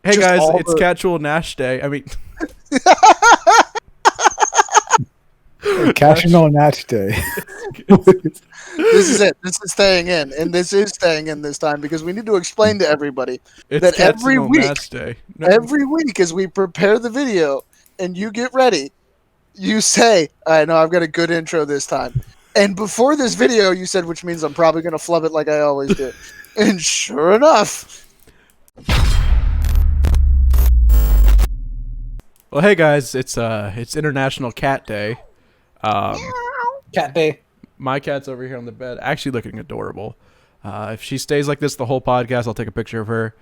Hey just guys, all it's Casual Nash Day. I mean, Casual Nash Day. This is it. This is staying in, and this is staying in this time because we need to explain to everybody it's that every Casual week, Nash Day. No, every week as we prepare the video and you get ready, you say, "I know I've got a good intro this time." And before this video, you said, which means I'm probably gonna flub it like I always do. And sure enough, well, hey guys, it's International Cat Day. Cat Day. My cat's over here on the bed, actually looking adorable. If she stays like this the whole podcast, I'll take a picture of her.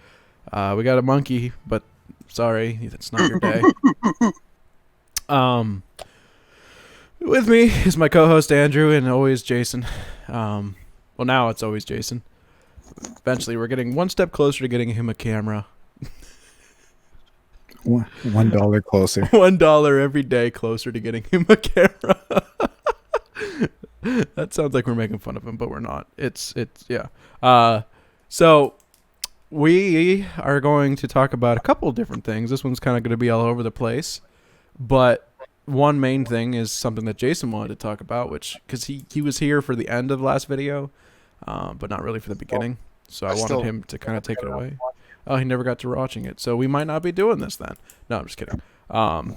We got a monkey, but sorry, that's not your day. With me is my co-host Andrew, and always Jason. Well, now it's always Jason. Eventually, we're getting one step closer to getting him a camera. $1 closer. $1 every day closer to getting him a camera. That sounds like we're making fun of him, but we're not. It's yeah. So we are going to talk about a couple of different things. This one's kind of going to be all over the place, but one main thing is something that Jason wanted to talk about, which because he was here for the end of the last video, but not really for the beginning. So I wanted him to kind of take it away. Oh, he never got to watching it, so we might not be doing this then. No, I'm just kidding. I'm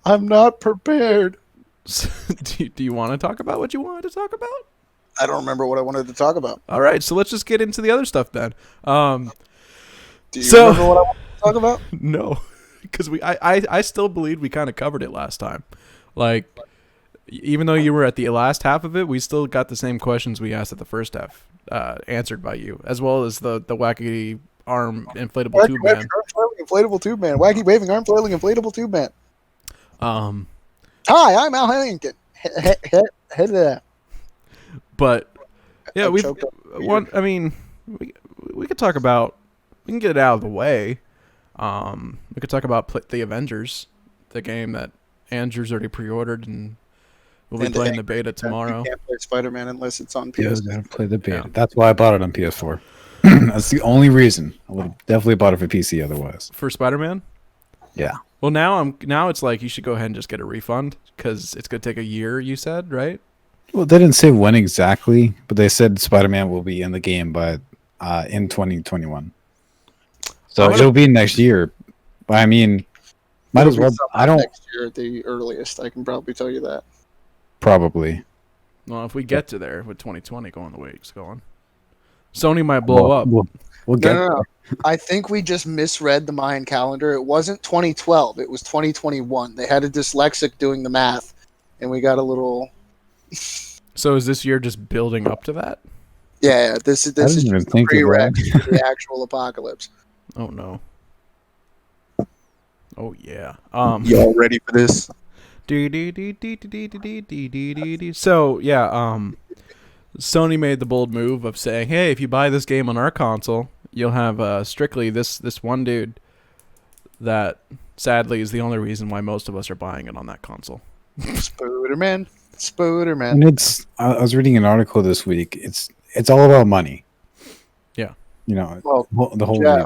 not prepared. Do you want to talk about what you wanted to talk about? I don't remember what I wanted to talk about. All right, so let's just get into the other stuff then. Do you remember what I wanted to talk about? No, because I still believe we kind of covered it last time. Like, even though you were at the last half of it, we still got the same questions we asked at the first half answered by you, as well as the wacky arm inflatable tube man. Inflatable tube man. Wacky waving arm flailing inflatable tube man. Hi, I'm Al Harrington. Head of that. But yeah, we could talk about. We can get it out of the way. We could talk about the Avengers, the game that Andrew's already pre-ordered, and we'll be playing the beta tomorrow. You can't play Spider-Man unless it's on PS4. Yeah, play the beta. Yeah. That's why I bought it on PS4. That's the only reason. I would have definitely bought it for PC otherwise. For Spider-Man? Yeah. Well, now it's like you should go ahead and just get a refund because it's going to take a year, you said, right? Well, they didn't say when exactly, but they said Spider-Man will be in the game in 2021. So it'll be next year. But I mean, might as well. I don't. Next year at the earliest, I can probably tell you that. Probably. Well, if we get to there with 2020 going the way it's going, Sony might blow up. We'll get No. I think we just misread the Mayan calendar. It wasn't 2012. It was 2021. They had a dyslexic doing the math, and we got a little. So is this year just building up to that? Yeah, this is just a prereq to the actual apocalypse. Oh no. Oh yeah. Y'all ready for this? So yeah, Sony made the bold move of saying, "Hey, if you buy this game on our console, you'll have strictly this one dude that sadly is the only reason why most of us are buying it on that console." Spooderman. And I was reading an article this week. It's all about money. Yeah. You know, well, the whole yeah.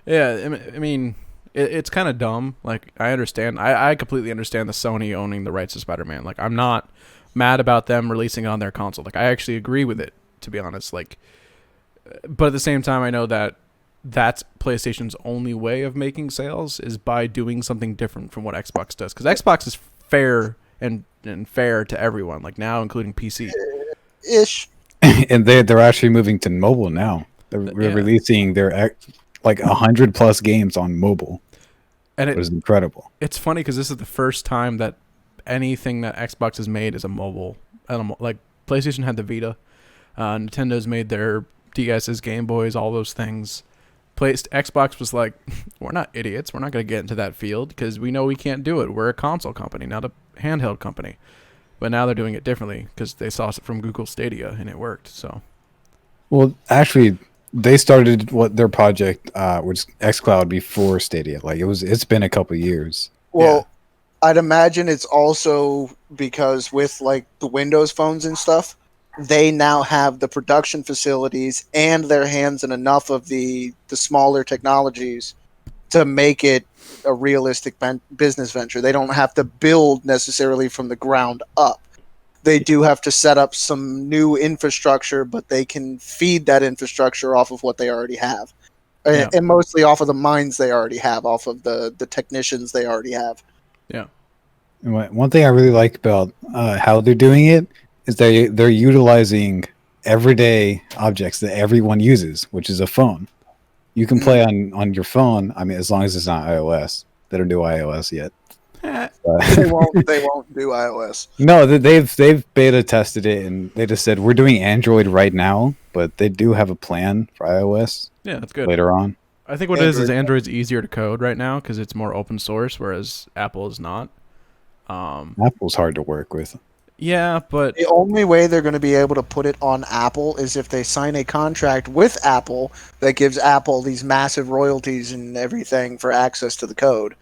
Yeah, I mean, it's kind of dumb. Like, I understand. I completely understand the Sony owning the rights to Spider-Man. Like, I'm not mad about them releasing it on their console. Like, I actually agree with it, to be honest. Like, but at the same time, I know that that's PlayStation's only way of making sales is by doing something different from what Xbox does. Because Xbox is fair and fair to everyone, like now including PC. Ish. And they're actually moving to mobile now. They're releasing their like 100+ games on mobile. And it was incredible. It's funny because this is the first time that anything that Xbox has made is a mobile. Like PlayStation had the Vita, Nintendo's made their DS's, Game Boys, all those things. Xbox was like, we're not idiots. We're not going to get into that field because we know we can't do it. We're a console company, not a handheld company. But now they're doing it differently because they saw it from Google Stadia and it worked. So, well, actually, they started their project, which xCloud before Stadia. Like it's been a couple years. Well, yeah. I'd imagine it's also because with like the Windows phones and stuff, they now have the production facilities and their hands in enough of the smaller technologies to make it a realistic business venture. They don't have to build necessarily from the ground up. They do have to set up some new infrastructure, but they can feed that infrastructure off of what they already have. Yeah. And mostly off of the minds they already have, off of the technicians they already have. Yeah. And one thing I really like about how they're doing it is they're utilizing everyday objects that everyone uses, which is a phone. You can play on your phone. I mean, as long as it's not iOS. They don't do iOS yet. They won't do iOS. No, they've beta tested it, and they just said we're doing Android right now, but they do have a plan for iOS Yeah, that's good. later on. I think what it is Android's easier to code right now because it's more open source, whereas Apple is not. Apple's hard to work with. Yeah, but The only way they're going to be able to put it on Apple is if they sign a contract with Apple that gives Apple these massive royalties and everything for access to the code.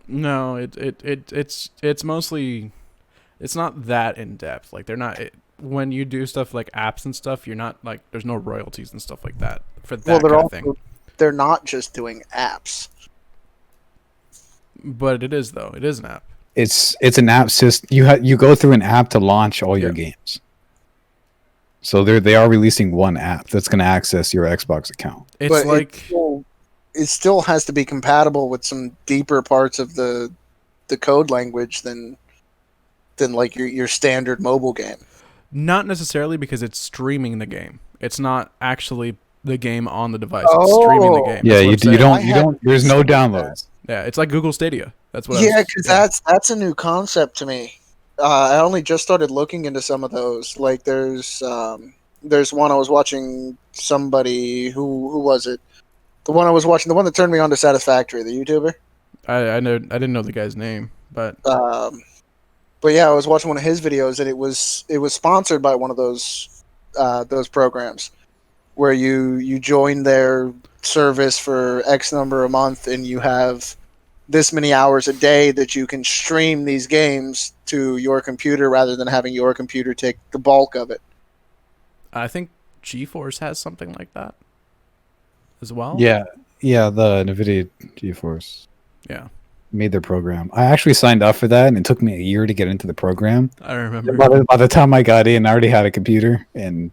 no, it's mostly it's not that in depth. Like they're not when you do stuff like apps and stuff, you're not like there's no royalties and stuff like that for that kind of thing. They're not just doing apps. But it is though. It is an app. It's an app system. You go through an app to launch all your games. So they are releasing one app that's going to access your Xbox account. It's But like it still has to be compatible with some deeper parts of the code language than like your standard mobile game. not necessarily because it's streaming the game. It's not actually the game on the device. It's streaming the game. Yeah, That's you what I'm saying. don't. There's no downloads. Yeah, it's like Google Stadia. That's what. Yeah, because that's a new concept to me. I only just started looking into some of those. Like there's one I was watching. Somebody who was it? The one I was watching, the one that turned me on to Satisfactory, the YouTuber. I know. I didn't know the guy's name, but yeah, I was watching one of his videos, and it was sponsored by one of those programs where you join their service for X number a month, and you have this many hours a day that you can stream these games to your computer rather than having your computer take the bulk of it. I think GeForce has something like that as well. Yeah, the NVIDIA GeForce Yeah. made their program. I actually signed up for that, and it took me a year to get into the program. I remember. By the time I got in, I already had a computer, and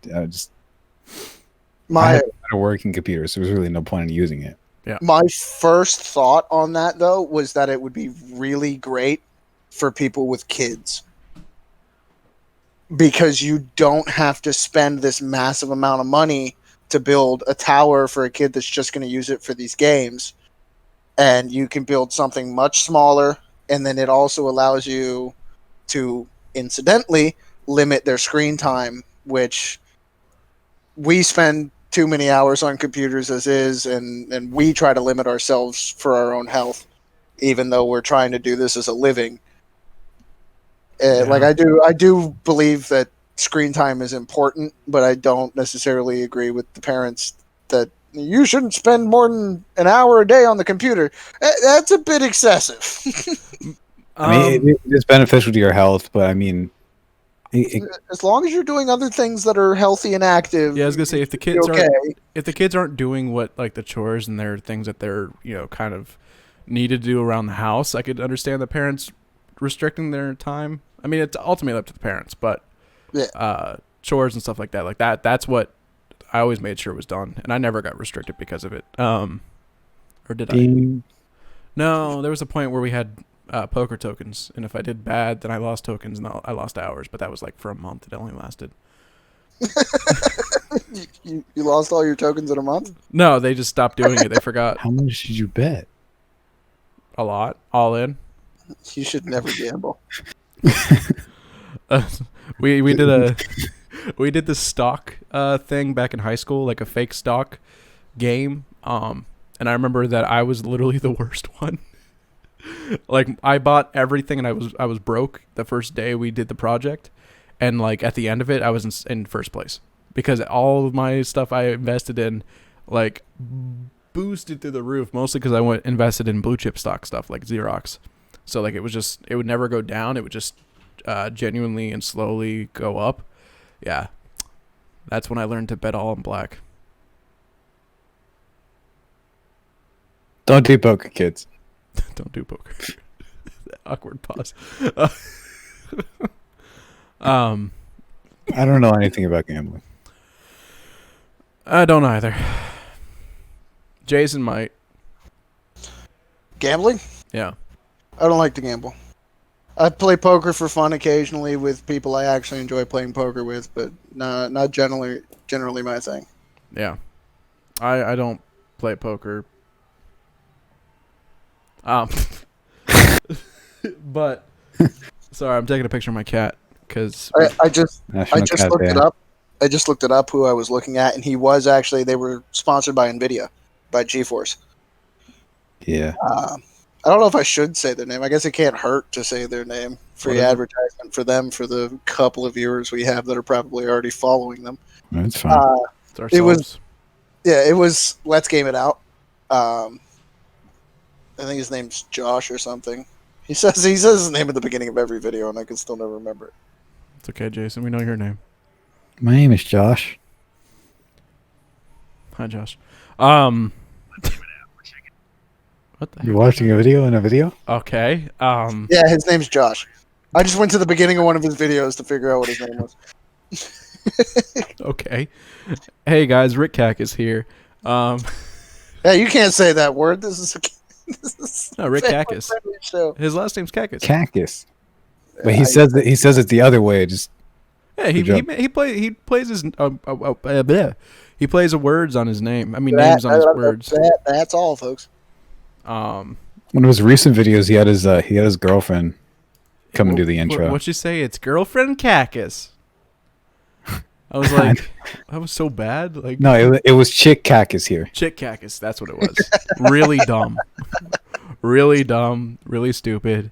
I had a working computer, so there was really no point in using it. Yeah. My first thought on that, though, was that it would be really great for people with kids. Because you don't have to spend this massive amount of money to build a tower for a kid that's just going to use it for these games. And you can build something much smaller, and then it also allows you to, incidentally, limit their screen time, which we spend too many hours on computers as is, and we try to limit ourselves for our own health, even though we're trying to do this as a living. Like I do believe that screen time is important, but I don't necessarily agree with the parents that you shouldn't spend more than an hour a day on the computer. That's a bit excessive. I mean, it's beneficial to your health, but I mean, as long as you're doing other things that are healthy and active. Yeah, I was gonna say if the kids okay. aren't doing what like the chores and their things that they're kind of need to do around the house, I could understand the parents restricting their time. I mean, it's ultimately up to the parents, but chores and stuff like that's what I always made sure was done, and I never got restricted because of it. Or did I? No, there was a point where we had poker tokens, and if I did bad, then I lost tokens and I lost hours, but that was like for a month. It only lasted. you lost all your tokens in a month? No, they just stopped doing it. They forgot. How much did you bet? A lot, all in. You should never gamble. We did the stock thing back in high school, like a fake stock game. And I remember that I was literally the worst one. Like I bought everything, and I was broke the first day we did the project, and like at the end of it, I was in first place because all of my stuff I invested in, like, boosted through the roof. Mostly because I invested in blue chip stock stuff like Xerox. So like it would never go down. It would just genuinely and slowly go up. Yeah. That's when I learned to bet all in black. Don't do poker, kids. Don't do poker. Awkward pause. Um, I don't know anything about gambling. I don't either. Jason might. Gambling? Yeah. I don't like to gamble. I play poker for fun occasionally with people I actually enjoy playing poker with, but not generally my thing. Yeah. I don't play poker. But sorry, I'm taking a picture of my cat because I just National Cat looked Day. it up. I just looked it up who I was looking at, and he was actually, they were sponsored by NVIDIA, by GeForce. Yeah. I don't know if I should say their name. I guess it can't hurt to say their name. Free What is it? advertisement for them for the couple of viewers we have that are probably already following them. That's fine. it's ourselves. It was Let's Game It Out. I think his name's Josh or something. He says his name at the beginning of every video, and I can still never remember it. It's okay, Jason. We know your name. My name is Josh. Hi, Josh. What the You're heck? watching a video in a video? Okay. Yeah, his name's Josh. I just went to the beginning of one of his videos to figure out what his name was. Okay. Hey guys, Rick Cack is here. Yeah, you can't say that word. This is No, Rick family Cacus. friendly show. His last name's Cacus. Cactus. But he says it the other way. Just Yeah, he plays his he plays the words on his name. I mean names on his words. That's all, folks. Um, one of his recent videos, he had his girlfriend come and do the intro. What'd you say? It's girlfriend Cacus. I was like, that was so bad. Like, No, it was Chick Cactus here. Chick Cacus. That's what it was. Really dumb. Really dumb. Really stupid.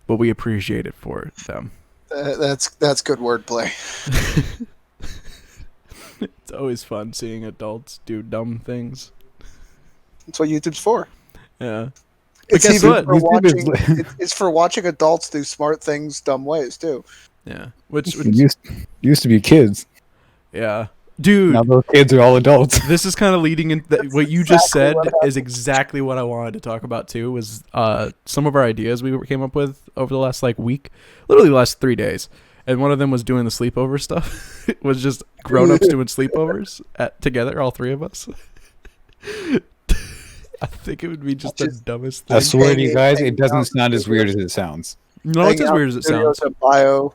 But we appreciate it for them. That's good wordplay. It's always fun seeing adults do dumb things. That's what YouTube's for. Yeah. It's guess even what? for watching. It's for watching adults do smart things dumb ways too. Yeah. Which Used to be kids. yeah. Dude, Now those kids are all adults. this is kind of leading in what you just said Exactly what is exactly what I wanted to talk about too, was some of our ideas we came up with over the last week, literally the last 3 days. And one of them was doing the sleepover stuff. It was just grown-ups doing sleepovers together, all three of us. I think it would be just the dumbest thing. I swear to you guys, it doesn't sound as weird as it sounds. No, it's as weird as it sounds. Bio,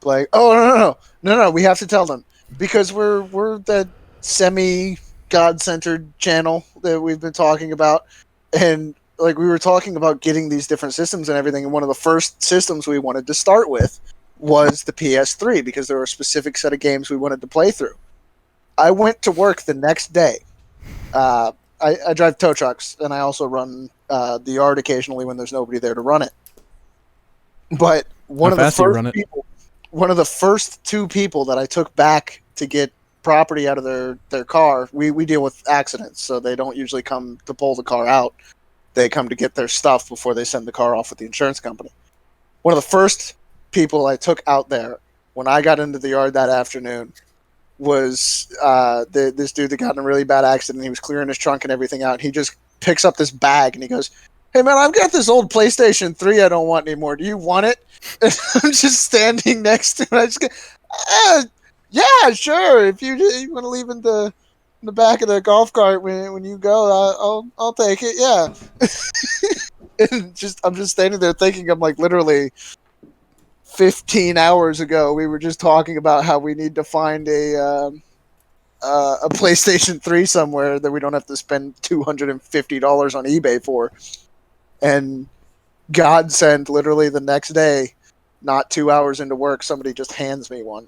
like, no. We have to tell them because we're that semi God-centered channel that we've been talking about, and we were talking about getting these different systems and everything. And one of the first systems we wanted to start with was the PS3 because there were a specific set of games we wanted to play through. I went to work the next day. I drive tow trucks, and I also run the yard occasionally when there's nobody there to run it. But one of the first two people that I took back to get property out of their car, we deal with accidents, so they don't usually come to pull the car out. They come to get their stuff before they send the car off with the insurance company. One of the first people I took out there when I got into the yard that afternoon was this dude that got in a really bad accident. He was clearing his trunk and everything out. He just picks up this bag and he goes, "Hey man, I've got this old PlayStation 3 I don't want anymore. Do you want it?" And I'm just standing next to him. I just go, "Yeah, sure. If you want to leave in the back of the golf cart when you go, I'll take it. Yeah." And I'm just standing there thinking, I'm like, literally 15 hours ago, we were just talking about how we need to find a PlayStation 3 somewhere that we don't have to spend $250 on eBay for. And God sent literally the next day, not 2 hours into work, somebody just hands me one.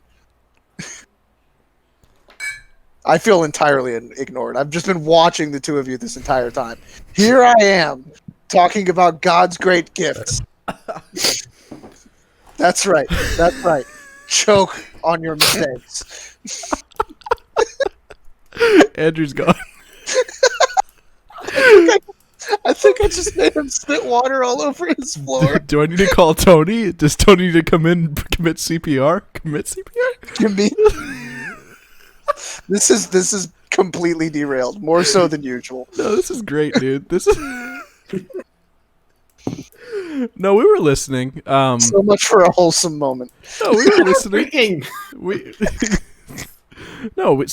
I feel entirely ignored. I've just been watching the two of you this entire time. Here I am, talking about God's great gifts. That's right. That's right. Choke on your mistakes. Andrew's gone. I think I just made him spit water all over his floor. Do I need to call Tony? Does Tony need to come in and commit CPR? Commit CPR? Can be. This is completely derailed, more so than usual. No, this is great, dude. This is. No, we were listening. So much for a wholesome moment. No, we were listening. We. No, we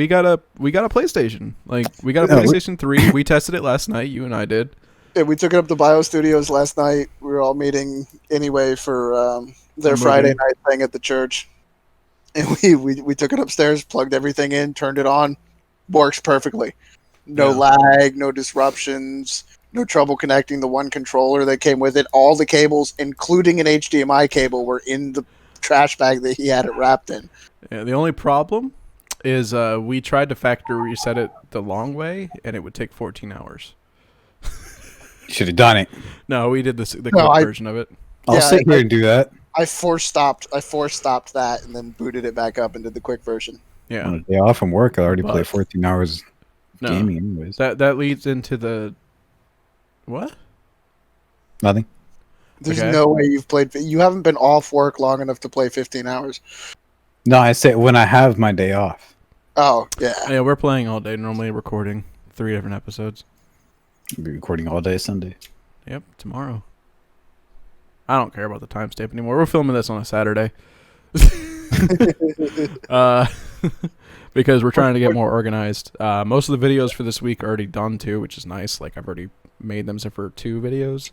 got a PlayStation. Like we got a PlayStation 3. We tested it last night. You and I did. Yeah, we took it up to Bio Studios last night. We were all meeting anyway for their Friday night thing at the church. And we took it upstairs, plugged everything in, turned it on. Works perfectly. No lag, no disruptions, no trouble connecting the one controller that came with it. All the cables, including an HDMI cable, were in the trash bag that he had it wrapped in. Yeah, the only problem is we tried to factory reset it the long way, and it would take 14 hours. Should have done it. No, we did the quick version of it. I'll sit here and do that. I force stopped that and then booted it back up and did the quick version. Yeah. On a day off from work, I already play 14 hours gaming anyways. That leads into the what? Nothing. There's no way you haven't been off work long enough to play 15 hours. No, I say when I have my day off. Oh, yeah. Yeah, we're playing all day, normally recording 3 different episodes. I'll be recording all day Sunday. Yep, tomorrow. I don't care about the timestamp anymore. We're filming this on a Saturday. Because we're trying to get more organized. Most of the videos for this week are already done too, which is nice. Like I've already made them for 2 videos.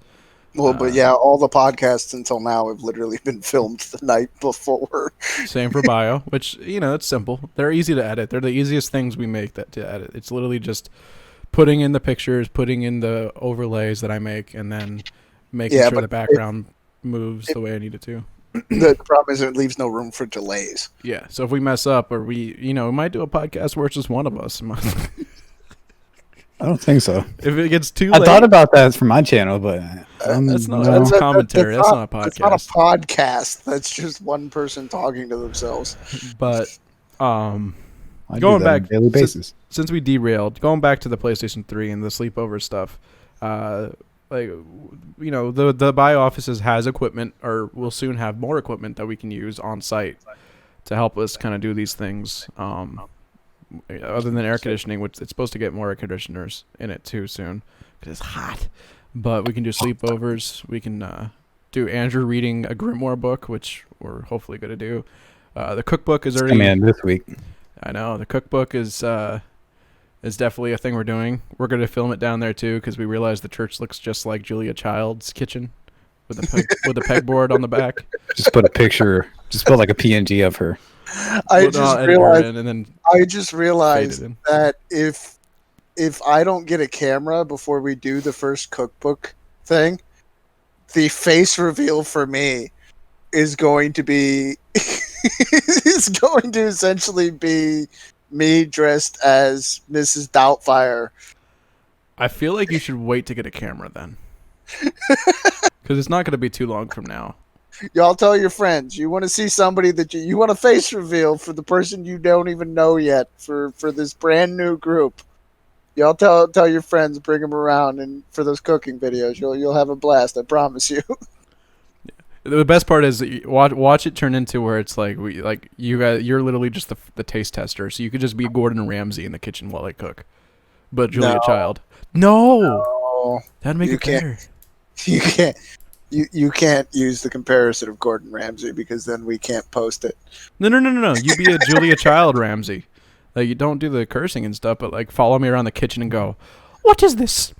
Well, but yeah, all the podcasts until now have literally been filmed the night before. Same for bio, which, it's simple. They're easy to edit. They're the easiest things we make to edit. It's literally just putting in the pictures, putting in the overlays that I make, and then making sure the background moves the way I need it to. The problem is it leaves no room for delays. Yeah, so if we mess up or we might do a podcast where it's just one of us. I don't think so. If it gets too late. I thought about that for my channel, but that's commentary. That's not a podcast. It's not a podcast. That's just one person talking to themselves. But I going back on a daily basis. Since we derailed, going back to the PlayStation 3 and the sleepover stuff, the bio offices has equipment, or will soon have more equipment that we can use on site to help us kind of do these things. Other than air conditioning, which it's supposed to get more air conditioners in it too soon because it's hot. But we can do sleepovers. We can do Andrew reading a grimoire book, which we're hopefully going to do. The cookbook is already coming in this week. I know the cookbook is definitely a thing we're doing. We're going to film it down there too because we realize the church looks just like Julia Child's kitchen with a pegboard on the back. Just put a picture. Just put like a PNG of her. I just realized that if I don't get a camera before we do the first cookbook thing, the face reveal for me is going to be essentially be me dressed as Mrs. Doubtfire. I feel like you should wait to get a camera then, because it's not going to be too long from now. Y'all tell your friends you want to see somebody that you want a face reveal for the person you don't even know yet for this brand new group. Y'all tell your friends, bring them around, and for those cooking videos, you'll have a blast. I promise you. The best part is that you watch it turn into where it's like you're literally just the taste tester, so you could just be Gordon Ramsay in the kitchen while I cook, but Julia Child. No, that'd make it better. You can't. You can't use the comparison of Gordon Ramsay because then we can't post it. No. You be a Julia Child Ramsay. Like you don't do the cursing and stuff, but like follow me around the kitchen and go, "What is this?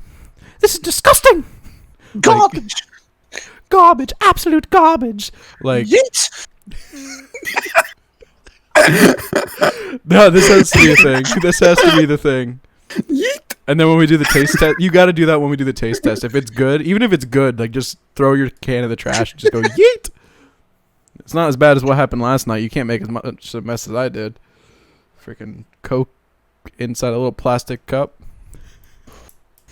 This is disgusting. Garbage. Garbage. Absolute garbage." Like yeet. No, this has to be a thing. This has to be the thing. Yeet. And then when we do the taste test, you got to do that when we do the taste test. If it's good, even if it's good, like just throw your can in the trash and just go yeet. It's not as bad as what happened last night. You can't make as much a mess as I did. Freaking Coke inside a little plastic cup.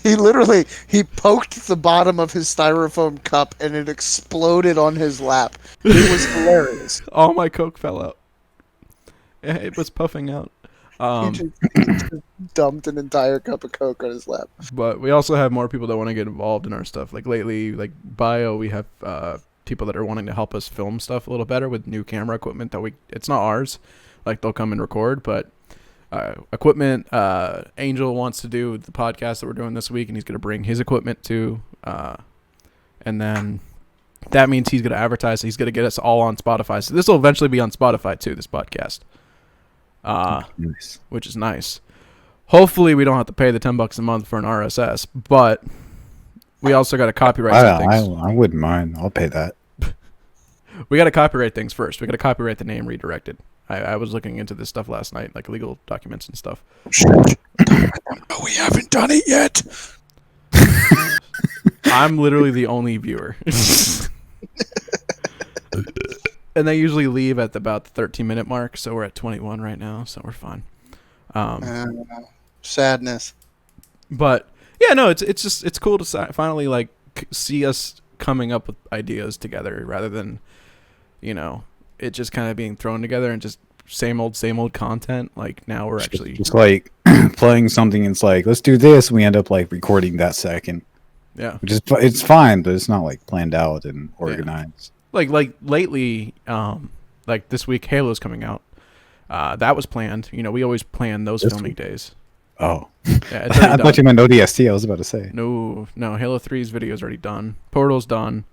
He poked the bottom of his styrofoam cup and it exploded on his lap. It was hilarious. All my Coke fell out. It was puffing out. He just dumped an entire cup of Coke on his lap. But we also have more people that want to get involved in our stuff. Like lately, like bio, we have people that are wanting to help us film stuff a little better with new camera equipment it's not ours. Like they'll come and record, but equipment. Angel wants to do the podcast that we're doing this week, and he's going to bring his equipment too. And then that means he's going to advertise. He's going to get us all on Spotify. So this will eventually be on Spotify too, this podcast. Nice. Which is nice. Hopefully we don't have to pay the $10 a month for an RSS, but we also got to copyright some things. I wouldn't mind. I'll pay that. We got to copyright things first. We got to copyright the name Redirected. I was looking into this stuff last night, like legal documents and stuff. No, we haven't done it yet. I'm literally the only viewer. And they usually leave at about the 13-minute mark, so we're at 21 right now, so we're fine. Sadness. But yeah, no, it's cool to finally like see us coming up with ideas together rather than, it just kind of being thrown together and just same old content. Like now we're actually just like playing something. It's like, let's do this. We end up like recording that second. Yeah, which is it's fine, but it's not like planned out and organized. Yeah. Like lately, like this week, Halo's coming out. That was planned. We always plan those filming days. Oh, yeah, I thought you meant ODST. I was about to say no. Halo 3's video is already done. Portal's done.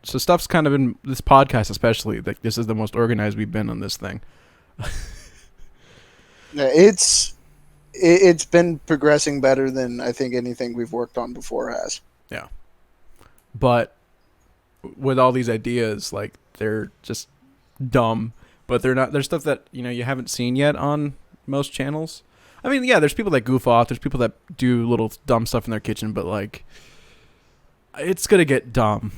So stuff's kind of in this podcast, especially. Like this is the most organized we've been on this thing. Yeah, it's been progressing better than I think anything we've worked on before has. Yeah. But with all these ideas, like they're just dumb, but they're not. There's stuff that you haven't seen yet on most channels. I mean, yeah, there's people that goof off. There's people that do little dumb stuff in their kitchen, but like, it's gonna get dumb.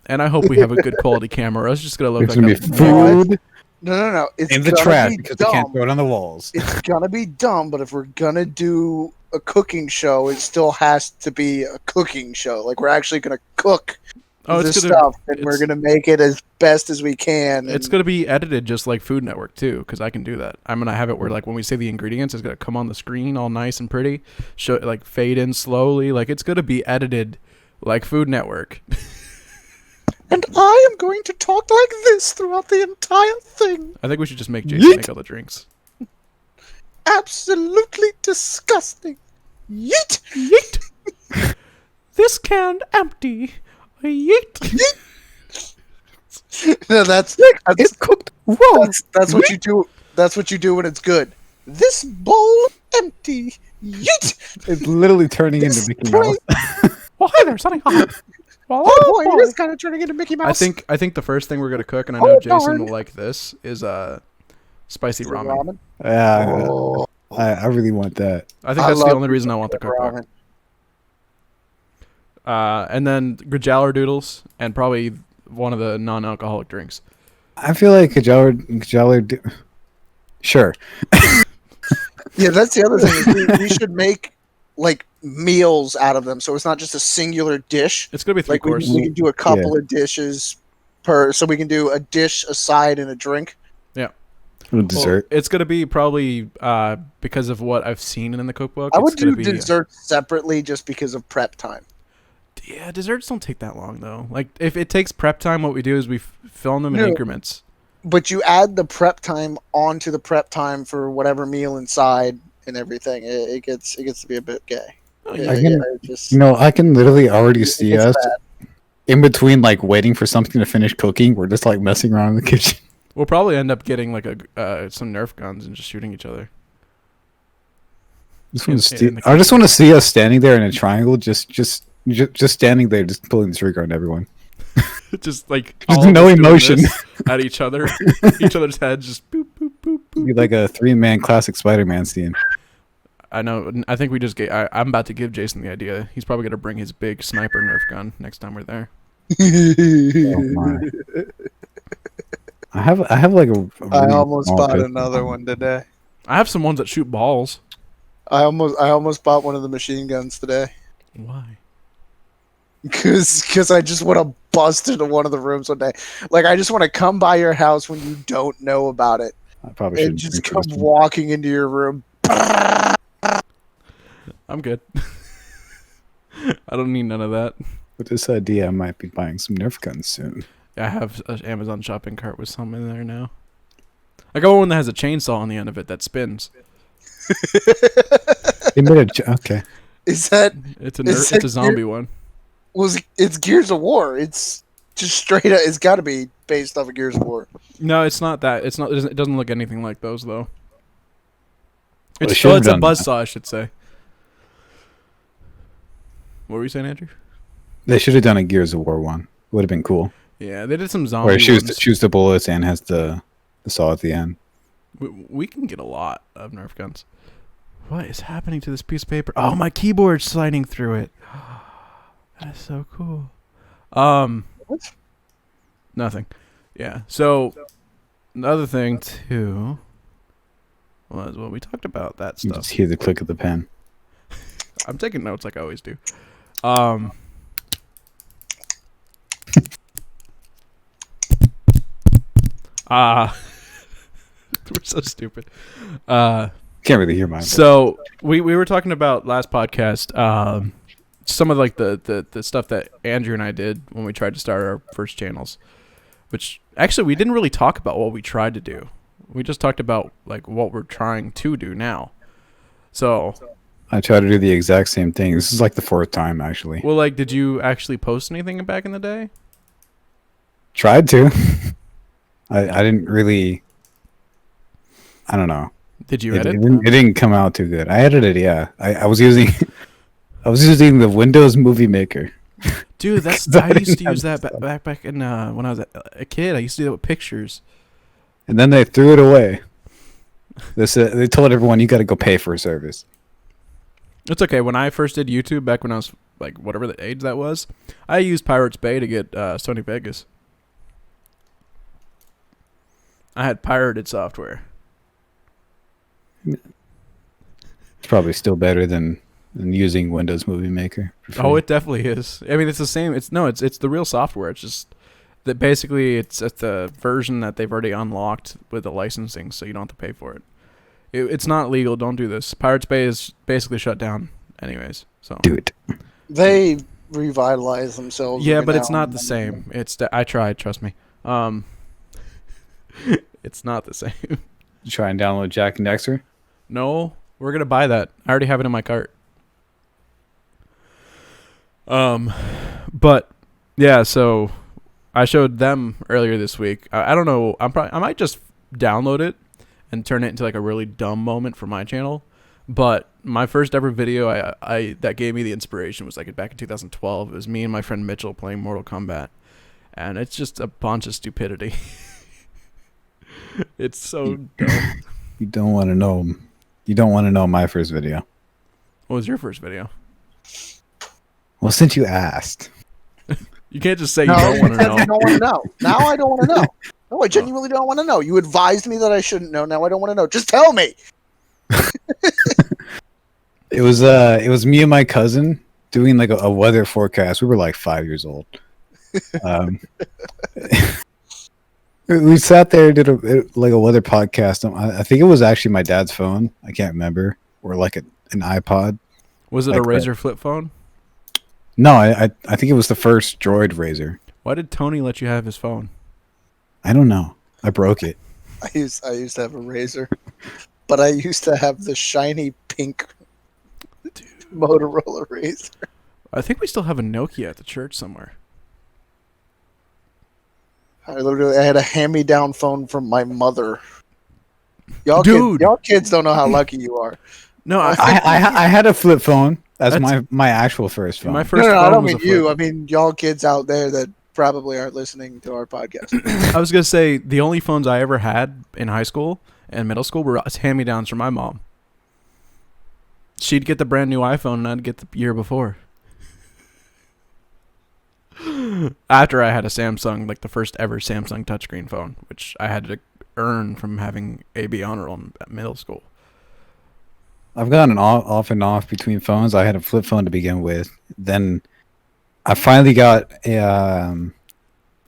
And I hope we have a good quality camera. It's just gonna look it's like gonna be food. No. It's in the trash because we can't throw it on the walls. It's gonna be dumb, but if we're gonna do a cooking show, it still has to be a cooking show. Like we're actually gonna cook this stuff, and we're gonna make it as best as we can. It's gonna be edited just like Food Network too, because I can do that. I'm gonna have it where like when we say the ingredients, it's gonna come on the screen all nice and pretty, show like fade in slowly. Like it's gonna be edited like Food Network. And I am going to talk like this throughout the entire thing. I think we should just make Jason make all the drinks. Absolutely disgusting. Yeet! Yeet! This can empty. Yeet! No, that's it's cooked raw. That's what you do. That's what you do when it's good. This bowl empty. Yeet! It's literally turning into Mickey Mouse. Well, hi there, Sonny. Oh boy, it is kind of turning into Mickey Mouse. I think the first thing we're gonna cook, and I know Jason will like this, is spicy ramen. Yeah, I really want that. I think that's the only reason I want the cookbook. And then Grajala doodles, and probably one of the non-alcoholic drinks. I feel like Grajala. Sure. Yeah, that's the other thing. Is we should make like meals out of them, so it's not just a singular dish. It's gonna be three course. We can do a couple of dishes per, so we can do a dish, a side, and a drink. Yeah. A dessert. Well, it's gonna be probably because of what I've seen in the cookbook. I would do dessert separately just because of prep time. Yeah, desserts don't take that long though. Like if it takes prep time, what we do is we film them in increments. But you add the prep time onto the prep time for whatever meal inside and everything. It gets to be a bit gay. Oh, yeah, I can literally already see us in between, like waiting for something to finish cooking. We're just like messing around in the kitchen. We'll probably end up getting like some Nerf guns and just shooting each other. I just want to see us standing there in a triangle, just standing there, just pulling the trigger on everyone. Just like just no emotion at each other, each other's heads, just boop boop boop boop. Be like a 3-man classic Spider-Man scene. I know. I think we just get. I'm about to give Jason the idea. He's probably gonna bring his big sniper Nerf gun next time we're there. Oh my! I have like a I almost bought another one today. I have some ones that shoot balls. I almost bought one of the machine guns today. Why? Because I just want to bust into one of the rooms one day. Like I just want to come by your house when you don't know about it. I probably should and just come walking into your room. I'm good. I don't need none of that. With this idea, I might be buying some Nerf guns soon. I have an Amazon shopping cart with some in there now. I got one that has a chainsaw on the end of it that spins. They made okay. Is that It's a Is it's a that zombie one. it's Gears of War? It's just straight up. It's got to be based off of Gears of War. No, it's not that. It's not. It doesn't look anything like those though. Well, It's they should've it's a done that. buzzsaw, I should say. What were you saying, Andrew? They should have done a Gears of War one. Would have been cool. Yeah, they did some zombie Where it ones. shoots the bullets and has the saw at the end. We can get a lot of Nerf guns. What is happening to this piece of paper? Oh, my keyboard's sliding through it. That's so cool. What? Nothing. Yeah. So the other thing too was what we talked about that You stuff. just hear the click of the pen. I'm taking notes like I always do. We're so stupid. Can't really hear mine. So we were talking about last podcast, some of like the stuff that Andrew and I did when we tried to start our first channels, which actually we didn't really talk about what we tried to do. We just talked about like what we're trying to do now. So, I try to do the exact same thing. This is like the fourth time actually. well, like, did you actually post anything back in the day? Tried to. I didn't really. I don't know. Did you It edit? didn't come out too good. I edited, yeah. I was using I was using the Windows Movie Maker. Dude, that's 'Cause I I used to didn't use have that back in when I was a kid. I used to do that with pictures. And then they threw it away. They told everyone you got to go pay for a service. It's okay. When I first did YouTube back when I was like whatever the age that was, I used Pirates Bay to get Sony Vegas. I had pirated software. It's probably still better than using Windows Movie Maker. for Oh, free. it definitely is. I mean, it's the same. It's the real software. It's just that basically it's the version that they've already unlocked with the licensing, so you don't have to pay for it. It's not legal. Don't do this. Pirates Bay is basically shut down, anyways. So Do it. They revitalize themselves. yeah, every but now it's not and the then. same. I tried. Trust me. It's not the same. Try and download Jack and Dexter. No, we're gonna buy that. I already have it in my cart. But yeah, so I showed them earlier this week. I don't know. I might just download it and turn it into like a really dumb moment for my channel. But my first ever video, I that gave me the inspiration was like back in 2012. It was me and my friend Mitchell playing Mortal Kombat, and it's just a bunch of stupidity. It's so dumb. You don't want to know. You don't want to know my first video. What was your first video? Well, since you asked, You can't just say No, you don't want to because know. I don't want to know. Now I don't want to know. No, I genuinely don't want to know. You advised me that I shouldn't know. Now I don't want to know. Just tell me. it was me and my cousin doing like a weather forecast. We were like 5 years old. We sat there and did a weather podcast. I think it was actually my dad's phone. I can't remember, or like an iPod. Was it Like a that. Razor flip phone? No, I think it was the first Droid Razor. Why did Tony let you have his phone? I don't know. I broke it. I used to have a razor, but I used to have the shiny pink Motorola razor. I think we still have a Nokia at the church somewhere. I had a hand-me-down phone from my mother. Dude. Y'all kids don't know how lucky you are. No, I had a flip phone. That's That's- my actual first phone. my first No, phone I don't was mean a you. flip. I mean y'all kids out there that probably aren't listening to our podcast. I was gonna say the only phones I ever had in high school and middle school were hand-me-downs from my mom. She'd get the brand new iPhone and I'd get the year before. After I had a Samsung, like the first ever Samsung touchscreen phone, which I had to earn from having AB honor roll in middle school. I've gotten off and off between phones. I had a flip phone to begin with. Then I finally got a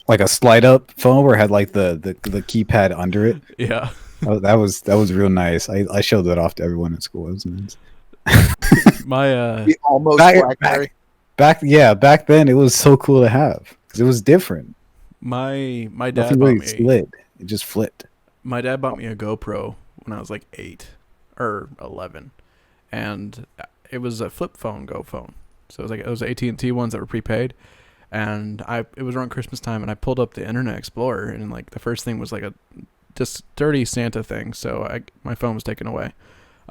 like a slide up phone where it had like the keypad under it. Yeah. Oh, that was real nice. I showed that off to everyone at school. It was nice. My We almost Back- BlackBerry. Back then it was so cool to have because it was different. my dad Nothing bought really me. slid. It just flipped. my dad bought me a GoPro when I was like 8 or 11, and it was a flip phone Go phone. So it was AT&T ones that were prepaid, and it was around Christmas time, and I pulled up the Internet Explorer, and like the first thing was like a just dirty Santa thing. So my phone was taken away,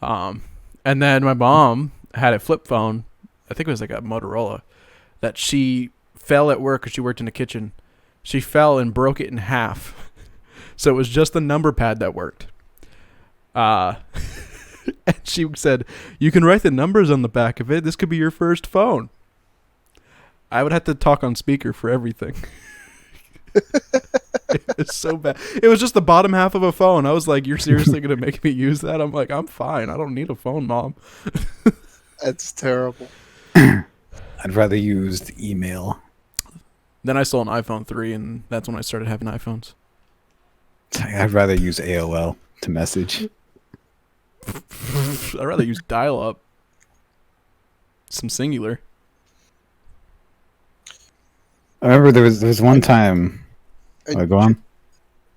and then my mom had a flip phone. I think it was like a Motorola that she fell at work because she worked in the kitchen. She fell and broke it in half. So it was just the number pad that worked. And she said, "You can write the numbers on the back of it. This could be your first phone." I would have to talk on speaker for everything. It was so bad. It was just the bottom half of a phone. I was like, "You're seriously going to make me use that?" I'm like, "I'm fine. I don't need a phone, Mom." That's terrible. I'd rather use the email. Then I stole an iPhone 3, and that's when I started having iPhones. I'd rather use AOL to message. I'd rather use dial-up. Some singular. I remember there was one time. Go on.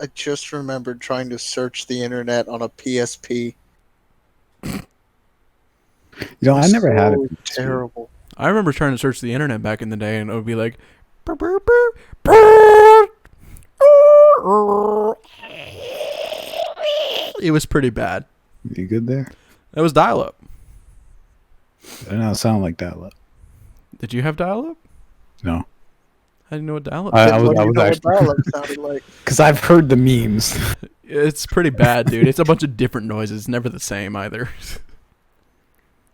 I just remembered trying to search the internet on a PSP. I never had it. Terrible. I remember trying to search the internet back in the day, and it would be like, "Burr, burr, burr, burr." It was pretty bad. You good there? It was dial-up. I don't know. It sound like that. Did you have dial-up? No. How do you know what dial-up? I was What actually dial-up sounded like. because I've heard the memes. It's pretty bad, dude. It's a bunch of different noises. It's never the same either.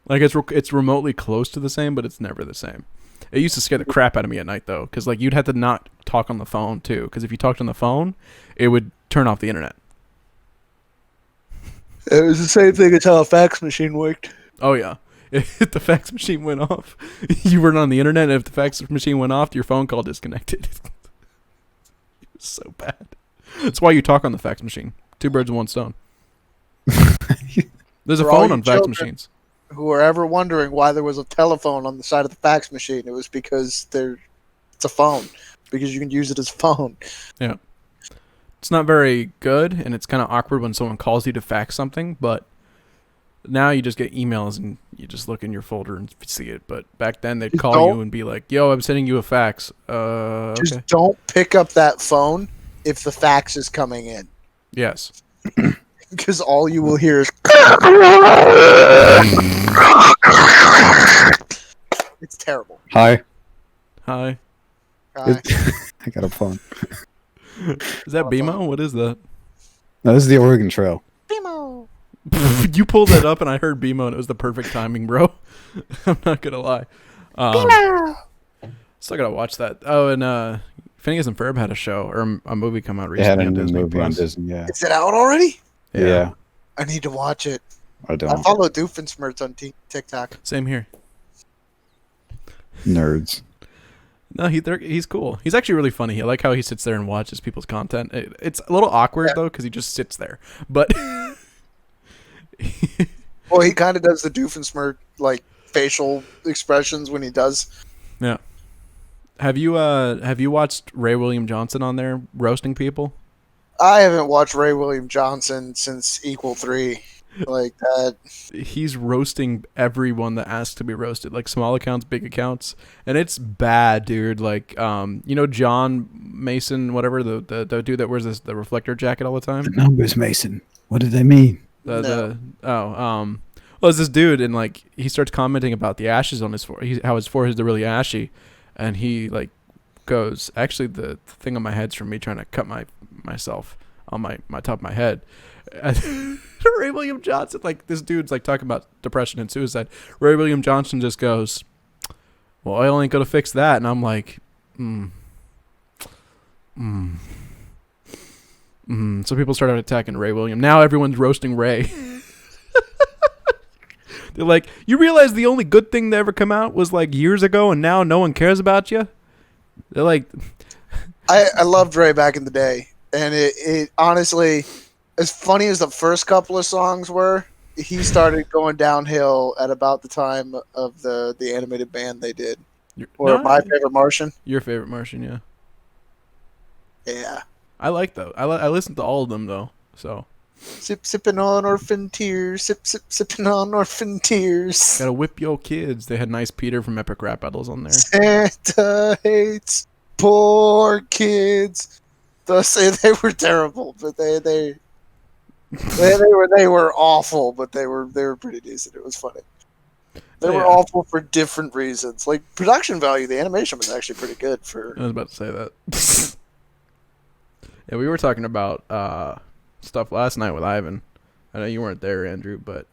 Like it's remotely close to the same, but it's never the same. It used to scare the crap out of me at night though, because like you'd have to not talk on the phone too, because if you talked on the phone, it would turn off the internet. It was the same thing as how a fax machine worked. Oh yeah, if the fax machine went off, you weren't on the internet. And if the fax machine went off, your phone call disconnected. It was so bad. That's why you talk on the fax machine. Two birds with one stone. There's a For all phone you on fax children machines. who are ever wondering why there was a telephone on the side of the fax machine, it was because it's a phone. Because you can use it as a phone. Yeah. It's not very good, and it's kind of awkward when someone calls you to fax something, but now you just get emails and you just look in your folder and see it. But back then they'd call you and be like, "Yo, I'm sending you a fax." Just Okay. don't pick up that phone if the fax is coming in. Yes. Because all you will hear is it's terrible. Hi. Hi. Hi. I got a phone. Is that BMO? What is that? No, this is the Oregon Trail. Bimo. You pulled that up and I heard BMO and it was the perfect timing, bro. I'm not gonna lie. Still gotta watch that. Oh, and Phineas and Ferb had a show or a movie come out They had recently a on new Disney movie on Plus. Disney. Yeah. Is it out already? Yeah. I need to watch it. I I don't. follow Doofenshmirtz on TikTok. Same here. Nerds. No, he's cool. He's actually really funny. I like how he sits there and watches people's content. It's a little awkward though because he just sits there. But Well, he kind of does the Doofenshmirtz like facial expressions when he does. yeah. Have you watched Ray William Johnson on there roasting people? I haven't watched Ray William Johnson since Equal 3. Like that. He's roasting everyone that asks to be roasted, like small accounts, big accounts, and it's bad, dude. Like, John Mason, whatever the dude that wears the reflector jacket all the time. The numbers, Mason. What do they mean? Well, it's this dude, and like he starts commenting about the ashes on his forehead, how his foreheads are really ashy, and he like goes, actually, the thing on my head's from me trying to cut myself on my top of my head. Ray William Johnson, like this dude's like talking about depression and suicide. Ray William Johnson just goes, "Well, oil ain't gonna fix that," and I'm like, So people started attacking Ray William. Now everyone's roasting Ray. They're like, "You realize the only good thing to ever come out was like years ago, and now no one cares about you." They're like, I loved Ray back in the day, and it honestly, as funny as the first couple of songs were, he started going downhill at about the time of the animated band they did. My Favorite Martian. Your favorite Martian, yeah. Yeah. I like though. I listened to all of them though. So Sipping on orphan tears, sipping on orphan tears. gotta whip your kids. They had Nice Peter from Epic Rap Battles on there. Santa hates poor kids. They were terrible, but they were awful, but they were pretty decent. It was funny. They were awful for different reasons. Like production value, the animation was actually pretty good for. I was about to say that. Yeah, we were talking about stuff last night with Ivan. I know you weren't there, Andrew, but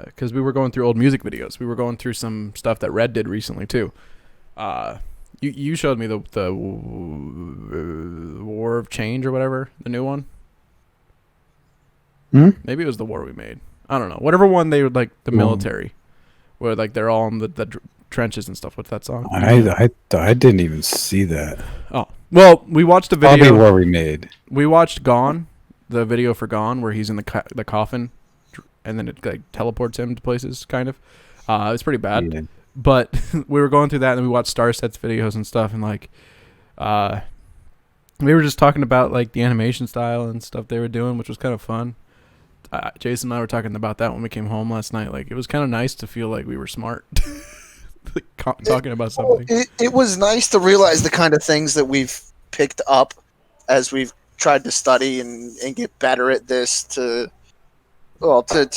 because we were going through old music videos. We were going through some stuff that Red did recently too. You showed me the War of Change or whatever, the new one. Maybe it was the War We Made. I don't know. Whatever one they would like the military, where like they're all in the trenches and stuff. What's that song? I didn't even see that. Oh well, we watched a video. Probably War We Made. We watched Gone, the video for Gone, where he's in the coffin, and then it like teleports him to places. Kind of, it's pretty bad. Yeah. But we were going through that, and we watched Starset's videos and stuff, and like, we were just talking about like the animation style and stuff they were doing, which was kind of fun. Jason and I were talking about that when we came home last night. Like, it was kind of nice to feel like we were smart, like, talking about something. It was nice to realize the kind of things that we've picked up as we've tried to study and get better at this to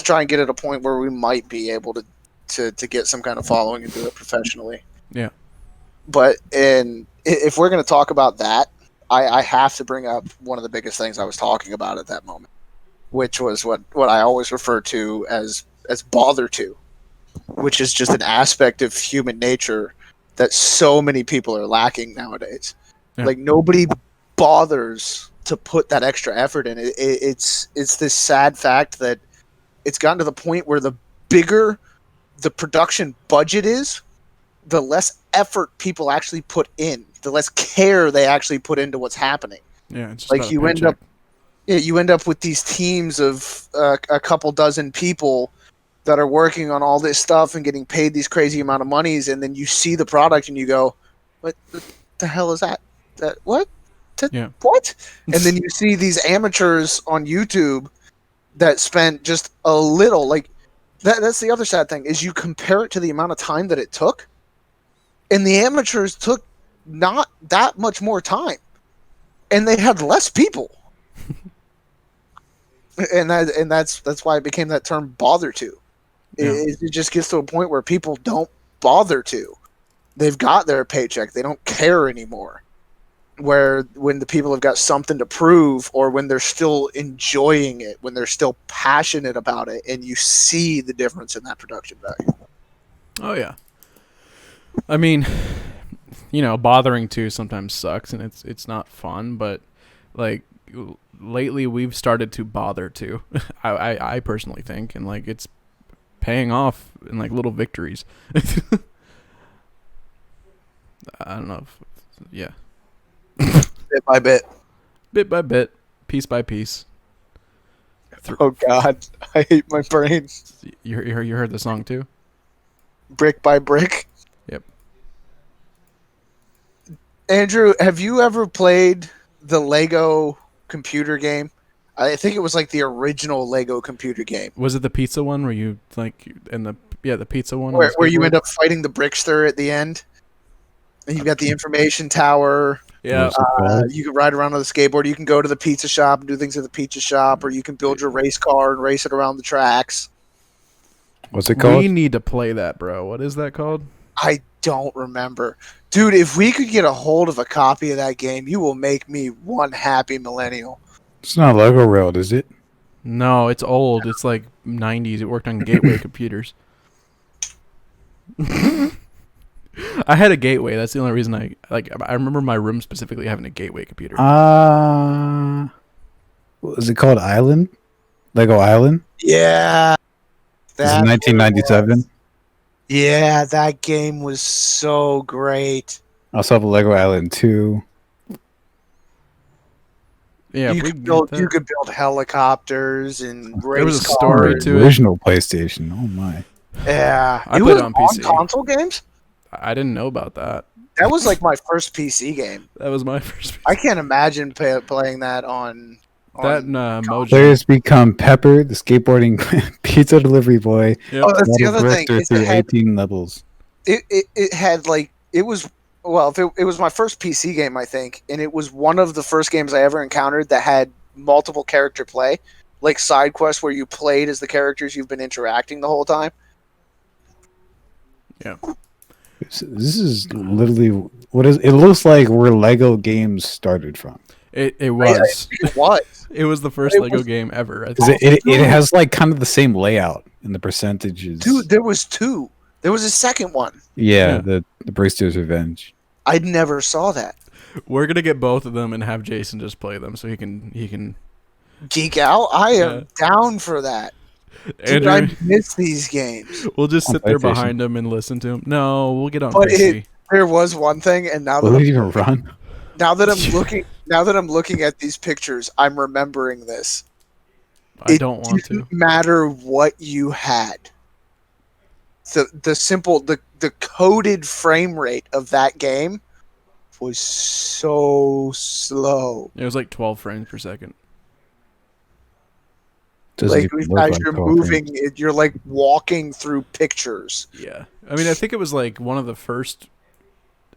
try and get at a point where we might be able to get some kind of following and do it professionally. Yeah. But if we're going to talk about that, I have to bring up one of the biggest things I was talking about at that moment, which was what I always refer to as bother to, which is just an aspect of human nature that so many people are lacking nowadays. Yeah. Like nobody bothers to put that extra effort in. It's this sad fact that it's gotten to the point where the bigger the production budget is, the less effort people actually put in, the less care they actually put into what's happening. Yeah, it's just like you end up with these teams of a couple dozen people that are working on all this stuff and getting paid these crazy amount of monies, and then you see the product and you go, "What the hell is that? What? What?" And then you see these amateurs on YouTube that spent just a little. Like that's the other sad thing is you compare it to the amount of time that it took, and the amateurs took not that much more time, and they had less people. And that's why it became that term bother to. Yeah. It just gets to a point where people don't bother to. They've got their paycheck. They don't care anymore. Where when the people have got something to prove, or when they're still enjoying it, when they're still passionate about it, and you see the difference in that production value. Oh yeah. I mean, bothering to sometimes sucks, and it's not fun, but like lately we've started to bother to. I personally think, and like it's paying off in like little victories. I don't know. Yeah. Bit by bit. Bit by bit. Piece by piece. Oh God, I hate my brain. You heard the song too? Brick by brick. Yep. Andrew, have you ever played the Lego computer game? I think it was like the original Lego computer game. Was it the pizza one where you like the pizza one where you end up fighting the Brickster at the end, and you've got the information tower. Yeah. You can ride around on the skateboard. You can go to the pizza shop and do things at the pizza shop, or you can build your race car and race it around the tracks. What's it called? We need to play that, bro. What is that called? I don't remember. Dude, if we could get a hold of a copy of that game, you will make me one happy millennial. It's not Lego Railed, is it? No, it's old. It's like 90s. It worked on Gateway computers. I had a Gateway. That's the only reason I remember my room specifically having a Gateway computer. What was it called? Island? Lego Island? Yeah. This is 1997. Yeah, that game was so great. I also have a Lego Island 2. Yeah, you could build helicopters and race there was a story cars. to it. Original PlayStation. Oh my. Yeah, I played it on PC. Console games. I didn't know about that. That was like my first PC game. That was my first PC. I can't imagine playing that on That on. Mojang. Players become Pepper, the skateboarding pizza delivery boy. Yep. Oh, that's the Metal other thing. Grifter Is through it had 18 levels. it had like it was well, if it was my first PC game, I think, and it was one of the first games I ever encountered that had multiple character play, like side quests where you played as the characters you've been interacting the whole time. Yeah. This is literally what is. It looks like where Lego games started from. It was. It was. It was the first It Lego was- game ever. I 'Cause think. it has like kind of the same layout and the percentages. Dude, there was two. There was a second one. Yeah, Yeah. the Brewster's Revenge. I never saw that. We're gonna get both of them and have Jason just play them so he can. Geek out. I am down for that. Dude, Andrew, I miss these games. we'll just On sit there PlayStation. behind him and listen to him. No, we'll get on But PC. There was one thing, and now Will that it even run? I'm looking at these pictures, I'm remembering this. I don't want to. Didn't matter what you had. The coded frame rate of that game was so slow. It was like 12 frames per second. Doesn't Like even look as like you're 12 frames. moving, you're like walking through pictures. Yeah, I mean, I think it was like one of the first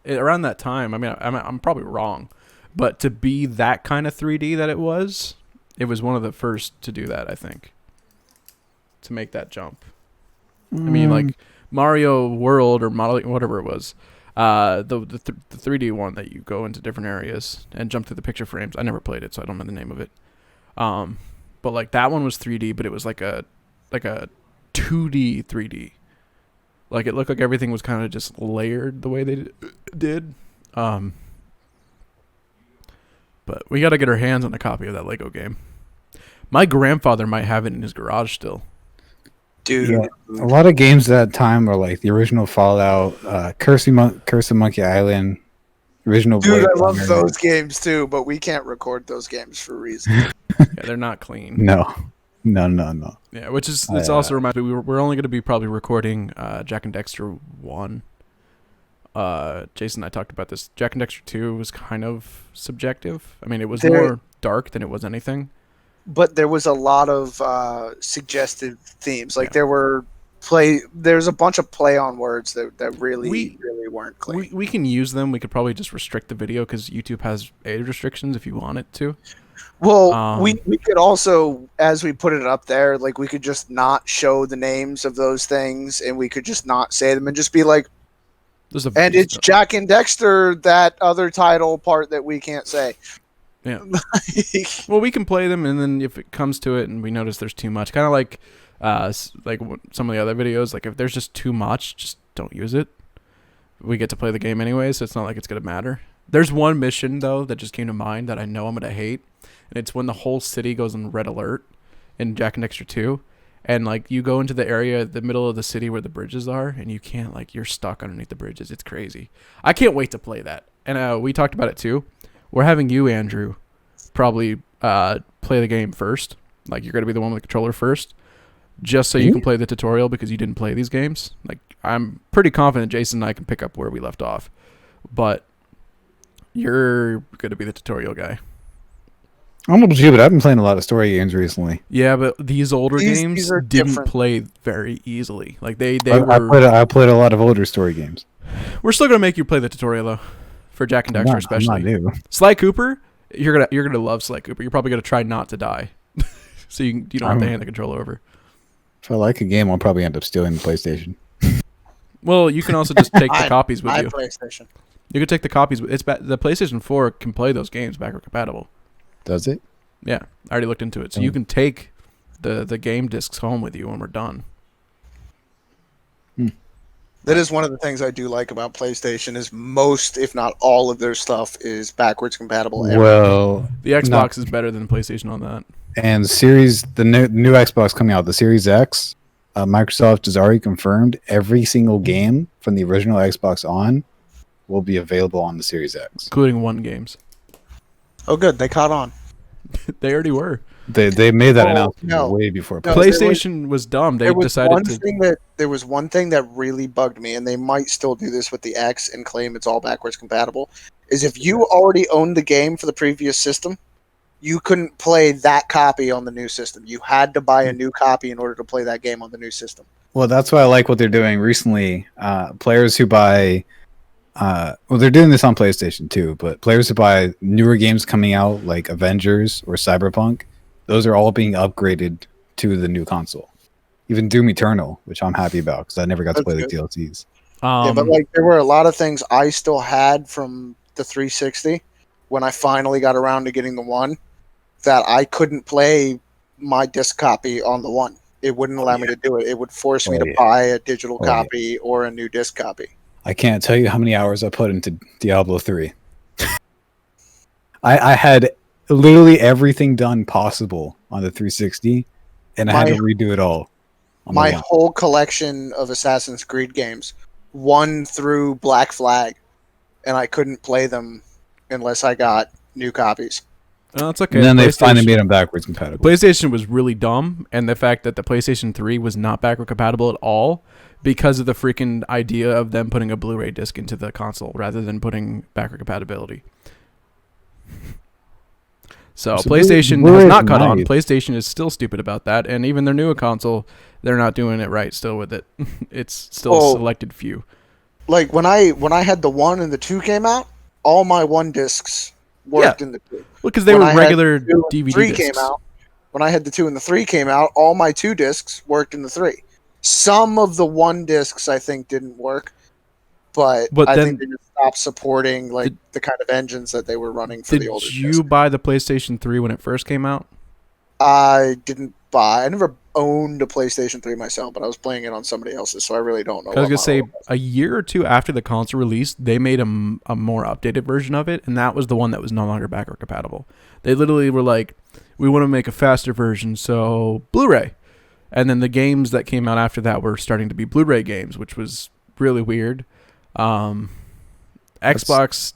around that time. I mean, I'm probably wrong, but to be that kind of 3D that it was one of the first to do that. I think to make that jump. I mean, like Mario World or Model whatever it was, the 3D one that you go into different areas and jump through the picture frames. I never played it, so I don't know the name of it. But like that one was 3D, but it was like a 2D 3D. Like it looked like everything was kind of just layered the way they did. But we got to get our hands on a copy of that Lego game. My grandfather might have it in his garage still. Dude, Yeah. A lot of games at that time were like the original Fallout, Curse of Monkey Island, original dude, Blade I love Runner. those games too, but we can't record those games for reasons. Yeah, they're not clean. No. Yeah, which is this also reminds me we're only going to be probably recording Jack and Dexter 1. Jason and I talked about this. Jack and Dexter 2 was kind of subjective. I mean, it was more dark than it was anything. But there was a lot of suggestive themes. Like Yeah. there's a bunch of play on words that really really weren't clean. We can use them. We could probably just restrict the video because YouTube has age restrictions if you want it to. Well, we could also, as we put it up there, like we could just not show the names of those things, and we could just not say them, and just be like, and it's Jack and Dexter, that other title part that we can't say. Yeah. Well, we can play them, and then if it comes to it, and we notice there's too much, kind of like some of the other videos, like if there's just too much, just don't use it. We get to play the game anyway, so it's not like it's gonna matter. There's one mission though that just came to mind that I know I'm gonna hate, and it's when the whole city goes on red alert in Jack and Dexter 2, and like you go into the area, the middle of the city where the bridges are, and you can't, like, you're stuck underneath the bridges. It's crazy. I can't wait to play that. And we talked about it too. We're having you, Andrew, probably play the game first. Like you're gonna be the one with the controller first, just so you can play the tutorial because you didn't play these games. Like I'm pretty confident Jason and I can pick up where we left off, but you're gonna be the tutorial guy. I'm a little but I've been playing a lot of story games recently. Yeah, but these older games these are didn't different. play very easily. Like they I were. played a lot of older story games. We're still gonna make you play the tutorial though, for Jack and Dexter especially. I'm not new. Sly Cooper, you're gonna love Sly Cooper. You're probably gonna try not to die, so you don't have to hand the controller over. If I like a game, I'll probably end up stealing the PlayStation. Well, you can also just take the copies with My you. PlayStation. You could take the copies. The PlayStation 4 can play those games backward compatible. Does it? Yeah, I already looked into it. So you can take the game discs home with you when we're done. That is one of the things I do like about PlayStation is most, if not all, of their stuff is backwards compatible. Well, The Xbox is better than PlayStation on that. and the new Xbox coming out, the Series X, Microsoft has already confirmed every single game from the original Xbox on will be available on the Series X. Including one games. Oh, good. They caught on. They already were. They made that Oh, announcement no. way before. No, PlayStation was dumb. They decided to. There was one thing that really bugged me, and they might still do this with the X and claim it's all backwards compatible, is if you already owned the game for the previous system, you couldn't play that copy on the new system. You had to buy a new copy in order to play that game on the new system. Well, that's why I like what they're doing recently. Players who buy, well, they're doing this on PlayStation too, but players who buy newer games coming out like Avengers or Cyberpunk, those are all being upgraded to the new console. Even Doom Eternal, which I'm happy about because I never got to play the DLCs. Yeah, but like there were a lot of things I still had from the 360 when I finally got around to getting the one that I couldn't play my disc copy on the one. It wouldn't allow me to do it. It would force me to buy a digital copy or a new disc copy. I can't tell you how many hours I put into Diablo 3. I had literally everything done possible on the 360, and I had to redo it all. My whole collection of Assassin's Creed games, 1 through Black Flag, and I couldn't play them unless I got new copies. No, it's okay. And then they finally made them backwards compatible. PlayStation was really dumb, and the fact that the PlayStation 3 was not backward compatible at all because of the freaking idea of them putting a Blu-ray disc into the console rather than putting backward compatibility. So PlayStation has not caught on. PlayStation is still stupid about that, and even their newer console, they're not doing it right still with it. It's still a selected few. Like when I had the 1 and the 2 came out, all my 1 discs worked in the 2. Well, because they were regular DVD discs. Came out, when I had the 2 and the 3 came out, all my 2 discs worked in the 3. Some of the 1 discs I think didn't work, but I think they just stopped supporting the kind of engines that they were running for the older discs. Did you buy the PlayStation 3 when it first came out? I didn't buy. I never owned a PlayStation 3 myself, but I was playing it on somebody else's, so I really don't know. I was gonna say a year or 2 after the console released, they made a more updated version of it, and that was the one that was no longer backward compatible. They literally were like, "We want to make a faster version, so Blu-ray." And then the games that came out after that were starting to be Blu-ray games, which was really weird. Xbox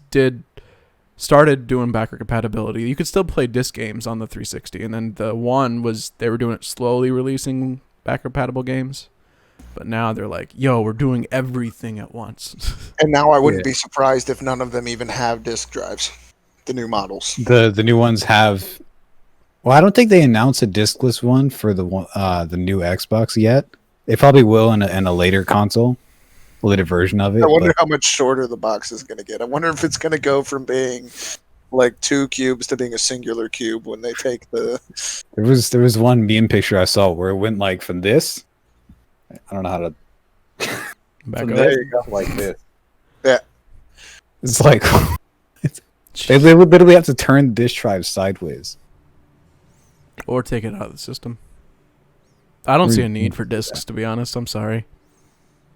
started doing backward compatibility. You could still play disc games on the 360, and then the one was they were doing it slowly releasing backward compatible games. But now they're like, "Yo, we're doing everything at once." And now I wouldn't be surprised if none of them even have disc drives. The new models. The new ones have. Well, I don't think they announced a discless one for the new Xbox yet. They probably will in a later console. Later version of it. I wonder how much shorter the box is going to get. I wonder if it's going to go from being like 2 cubes to being a singular cube when they take the. There was one meme picture I saw where it went like from this. I don't know how to. Back there you go, like this. Yeah. It's like they would literally have to turn this drive sideways, or take it out of the system. I don't see a need for discs, to be honest. I'm sorry.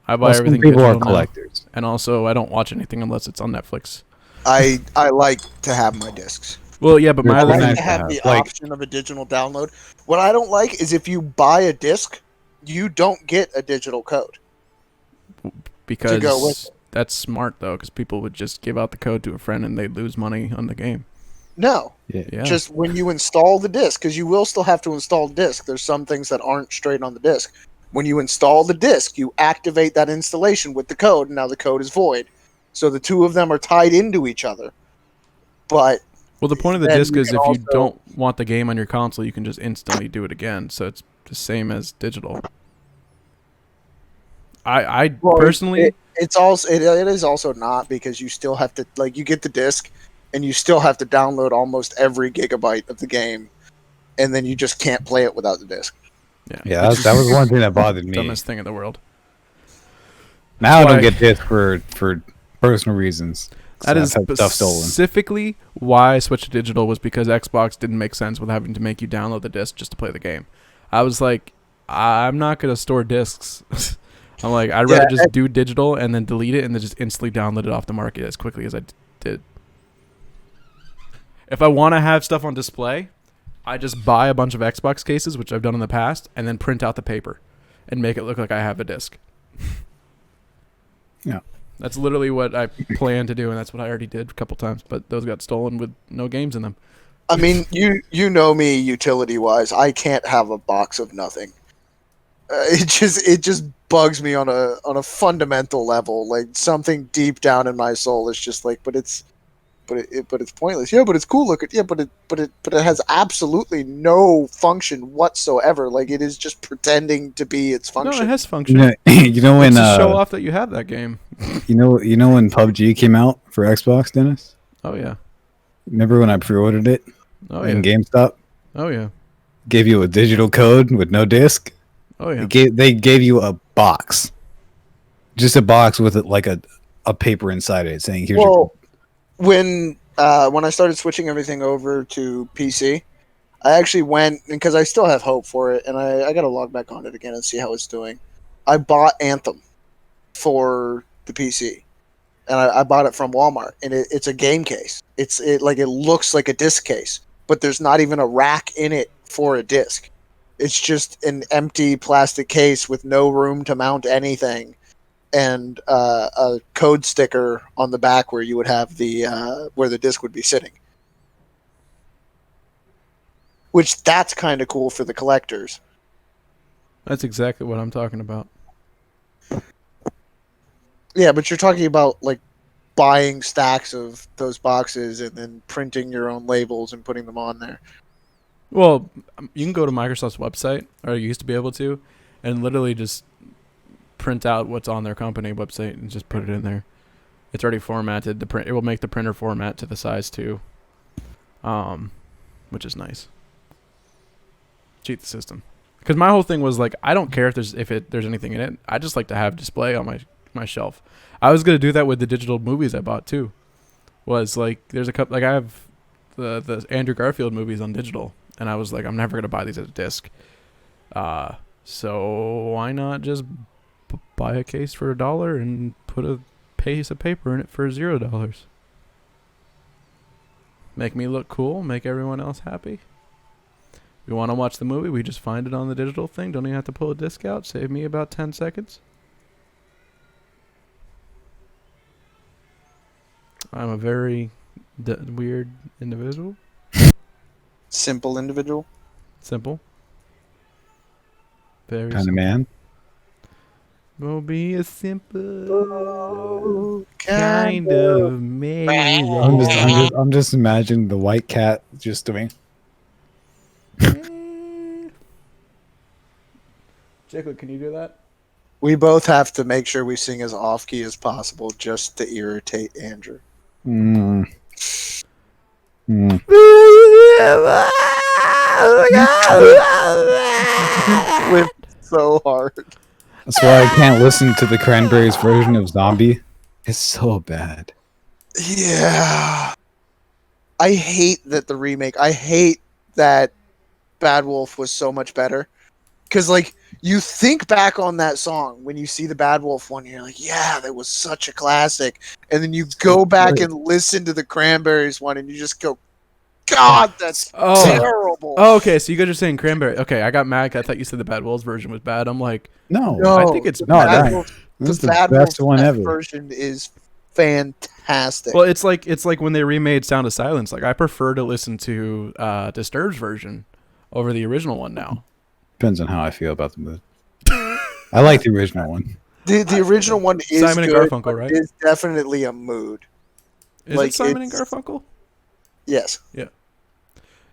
I buy everything people are digital collectors, and also I don't watch anything unless it's on Netflix. I like to have my discs. Well, yeah, but my I other like thing to have the option of a digital download. What I don't like is if you buy a disc, you don't get a digital code. Because to go with it. That's smart though, because people would just give out the code to a friend and they'd lose money on the game. No, just when you install the disc, because you will still have to install the disc. There's some things that aren't straight on the disc. When you install the disc, you activate that installation with the code, and now the code is void. So the two of them are tied into each other. But the point of the disc is if you don't want the game on your console, you can just instantly do it again. So it's the same as digital. I personally, it is also not, because you still have to you get the disc, and you still have to download almost every gigabyte of the game, and then you just can't play it without the disc. Yeah, that was one thing that bothered me. Dumbest thing in the world. Now I don't get this for personal reasons. That is specifically why I switched to digital, was because Xbox didn't make sense with having to make you download the disc just to play the game. I was like, I'm not going to store discs. I'm like, I'd rather just do digital and then delete it and then just instantly download it off the market as quickly as I did. If I want to have stuff on display, I just buy a bunch of Xbox cases, which I've done in the past, and then print out the paper and make it look like I have a disc. Yeah. That's literally what I plan to do, and that's what I already did a couple times, but those got stolen with no games in them. I mean, you know me utility-wise. I can't have a box of nothing. It just bugs me on a fundamental level. Like, something deep down in my soul is just like, but but it's pointless. Yeah, but it's cool looking. Yeah, but it has absolutely no function whatsoever. Like it is just pretending to be its No, function. it has function. You know when It's to show off that you have that game. you know when PUBG came out for Xbox, Dennis? Oh yeah. Remember when I pre-ordered it Oh in yeah. GameStop? Oh yeah. Gave you a digital code with no disc. Oh yeah. They gave you a box, just a box with like a paper inside it saying here's your. Well, when I started switching everything over to PC, I actually went because I still have hope for it, and I got to log back on it again and see how it's doing. I bought Anthem for the PC, and I bought it from Walmart, and it's a game case. It looks like a disc case, but there's not even a rack in it for a disc. It's just an empty plastic case with no room to mount anything, and a code sticker on the back where you would have where the disc would be sitting. Which that's kind of cool for the collectors. That's exactly what I'm talking about. Yeah, but you're talking about like buying stacks of those boxes and then printing your own labels and putting them on there. Well, you can go to Microsoft's website, or you used to be able to, and literally just print out what's on their company website and just put it in there. It's already formatted. It will make the printer format to the size too, which is nice. Cheat the system. Because my whole thing was like, I don't care if there's anything in it. I just like to have display on my shelf. I was gonna do that with the digital movies I bought too. Was like there's a couple, like I have the Andrew Garfield movies on digital, and I was like, I'm never gonna buy these as a disc. So why not just buy a case for $1 and put a piece of paper in it for $0? Make me look cool. Make everyone else happy. We want to watch the movie, we just find it on the digital thing. Don't even have to pull a disc out. Save me about 10 seconds. I'm a very weird individual. Simple individual. Simple. Very kind of simple. man. Will be a simple kind of man. I'm just imagining the white cat just doing. Jacob, can you do that? We both have to make sure we sing as off key as possible just to irritate Andrew. Mm. With so hard. That's why I can't listen to the Cranberries version of Zombie. It's so bad. Yeah. I hate that the remake. I hate that Bad Wolf was so much better. Because, like, you think back on that song when you see the Bad Wolf one, you're like, yeah, that was such a classic. And then you go back and listen to the Cranberries one, and you just go, God, that's terrible. Oh, okay, so you guys are saying Cranberry. Okay, I got mad. I thought you said the Bad Wolves version was bad. I'm like, No, I think it's the bad. Bad Wolf, this is the Bad best Wolf one ever. version is fantastic. Well, it's like when they remade Sound of Silence. Like, I prefer to listen to Disturbed's version over the original one now. Depends on how I feel about the movie. I like the original one. The original one is Simon and good, Garfunkel, but right? it is definitely a mood. Is Like, it Simon and it's- Garfunkel? Yes. And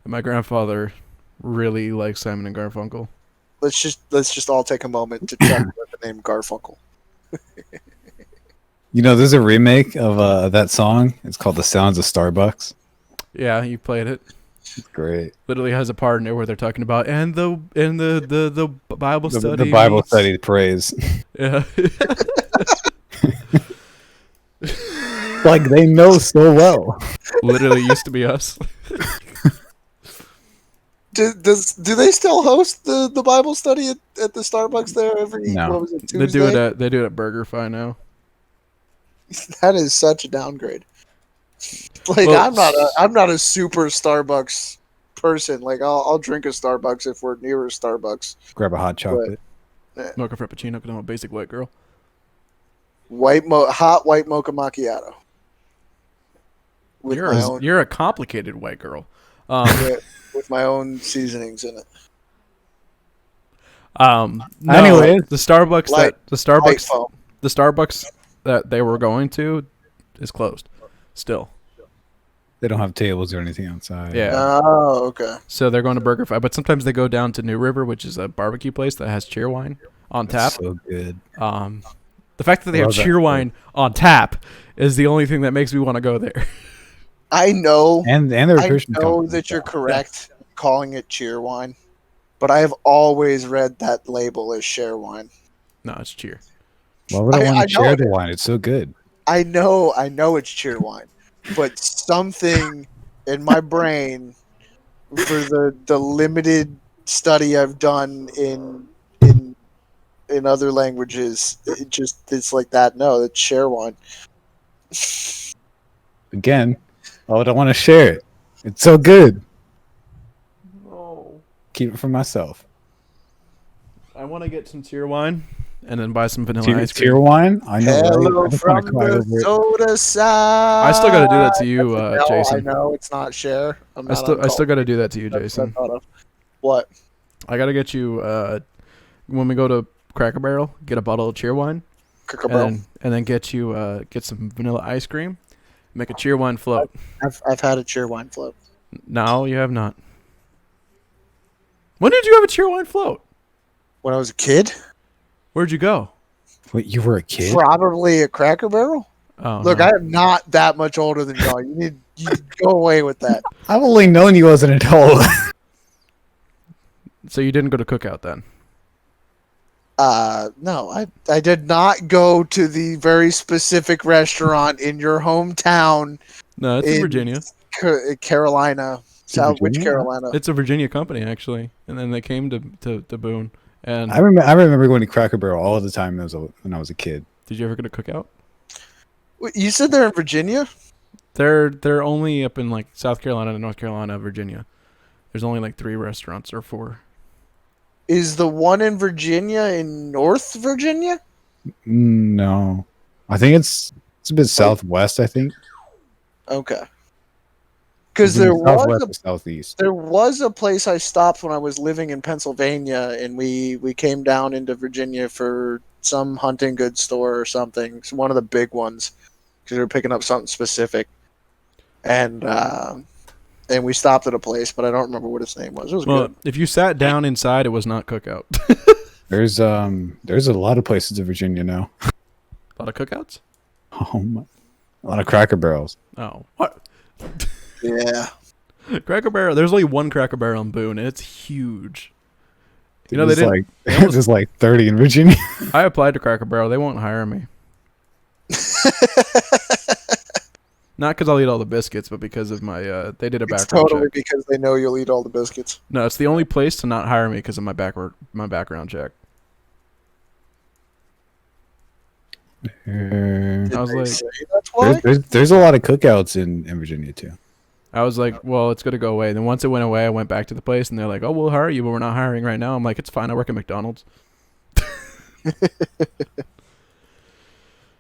my grandfather really likes Simon and Garfunkel. Let's just all take a moment to check with the name Garfunkel. You know, there's a remake of that song. It's called "The Sounds of Starbucks." Yeah, you played it. It's great. Literally has a part in there where they're talking about and the Bible study. The Bible meets- study praise. Yeah. Like they know so well. Literally used to be us. Do they still host the Bible study at the Starbucks there every No. what was it, Tuesday? They do it at BurgerFi now. That is such a downgrade. Like Well, I'm not a super Starbucks person. Like I'll drink a Starbucks if we're near a Starbucks. Grab a hot chocolate. Mocha Frappuccino because I'm a basic white girl. Hot white mocha macchiato. With You're a complicated white girl. with my own seasonings in it. No, Anyways. the Starbucks Light foam. the Starbucks that they were going to is closed still. They don't have tables or anything outside. Yeah. Oh, okay. So they're going to BurgerFi, but sometimes they go down to New River, which is a barbecue place that has cheer wine on tap. That's so good. The fact that they have Love that cheer food. wine on tap is the only thing that makes me want to go there. I know. And they're a I Christian know company, that you're so- correct calling it cheer wine, but I have always read that label as share wine. No, it's cheer. Why would I I want to know share it the is. wine? It's so good. I know it's cheer wine, but something in my brain for the limited study I've done in other languages, it's like that. No, it's share wine. Again, why would I want to share it? It's so good. Oh. Keep it for myself. I want to get some cheer wine and then buy some vanilla ice cream. Tier wine? I know, right? Hello I just from want to cry the over it. soda side. I still got to do that to you, No, Jason. I know it's not share. I'm I not still got to do that to you, That's what I Jason. thought of. What? I got to get you when we go to Cracker Barrel, get a bottle of cheer wine, and then get you get some vanilla ice cream, make a cheer wine float. I've had a cheer wine float. No, you have not. When did you have a cheer wine float? When I was a kid, Where'd you go? Wait, you were a kid? probably a Cracker Barrel. Oh, Look, no. I am not that much older than y'all. You go away with that. I've only known you as an adult. So you didn't go to Cookout then? No, I did not go to the very specific restaurant in your hometown, No, it's in Virginia. Carolina, which Virginia? Carolina? It's a Virginia company actually, and then they came to Boone. And I remember going to Cracker Barrel all the time when I was a kid. did you ever go to Cookout? Wait, you said they're in Virginia? They're only up in like South Carolina, North Carolina, Virginia. There's only like 3 restaurants or 4. Is the one in Virginia in North Virginia? No. I think it's a bit southwest, I think. Okay. Because It's there either southwest was or southeast. there was a place I stopped when I was living in Pennsylvania, and we came down into Virginia for some hunting goods store or something. It's one of the big ones because we were picking up something specific, and we stopped at a place, but I don't remember what its name was. It was Well, good. if you sat down inside, it was not Cookout. There's a lot of places in Virginia now. A lot of cookouts? Oh my. A lot of Cracker Barrels. Oh, what? Yeah. Cracker Barrel. There's only one Cracker Barrel in Boone, and it's huge. You know, they There's didn't. like there's like 30 in Virginia. I applied to Cracker Barrel. They won't hire me. Not because I'll eat all the biscuits, but because of my. They did a It's background totally check. because they know you'll eat all the biscuits. No, it's the only place to not hire me because of my background check. There's, I was Did they like, say that's why? there's a lot of cookouts in Virginia too. well, it's gonna go away. Then once it went away, I went back to the place, and they're like, "Oh, we'll hire you, but we're not hiring right now." I'm like, "It's fine. I work at McDonald's."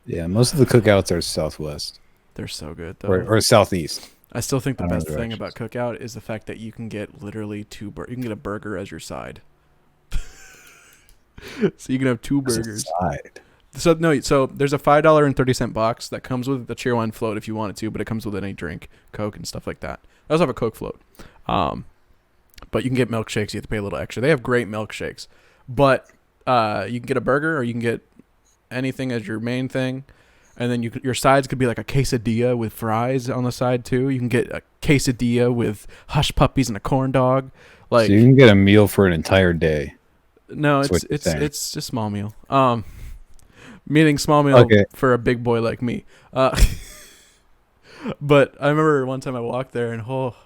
Yeah, most of the cookouts are southwest They're so good though. or southeast. I still think the I don't know best the thing directions. about Cookout is the fact that you can get literally you can get a burger as your side. So you can have 2 burgers. Side. So there's a $5.30 box that comes with the Cheerwine float if you want it to, but it comes with any drink, Coke and stuff like that. I also have a Coke float. But you can get milkshakes, you have to pay a little extra. They have great milkshakes. But you can get a burger or you can get anything as your main thing. And then your sides could be like a quesadilla with fries on the side too. You can get a quesadilla with hush puppies and a corn dog. Like So you can get a meal for an entire day. no, That's what you're saying. it's just small meal. Meaning small meal Okay. for a big boy like me. But I remember one time I walked there and walked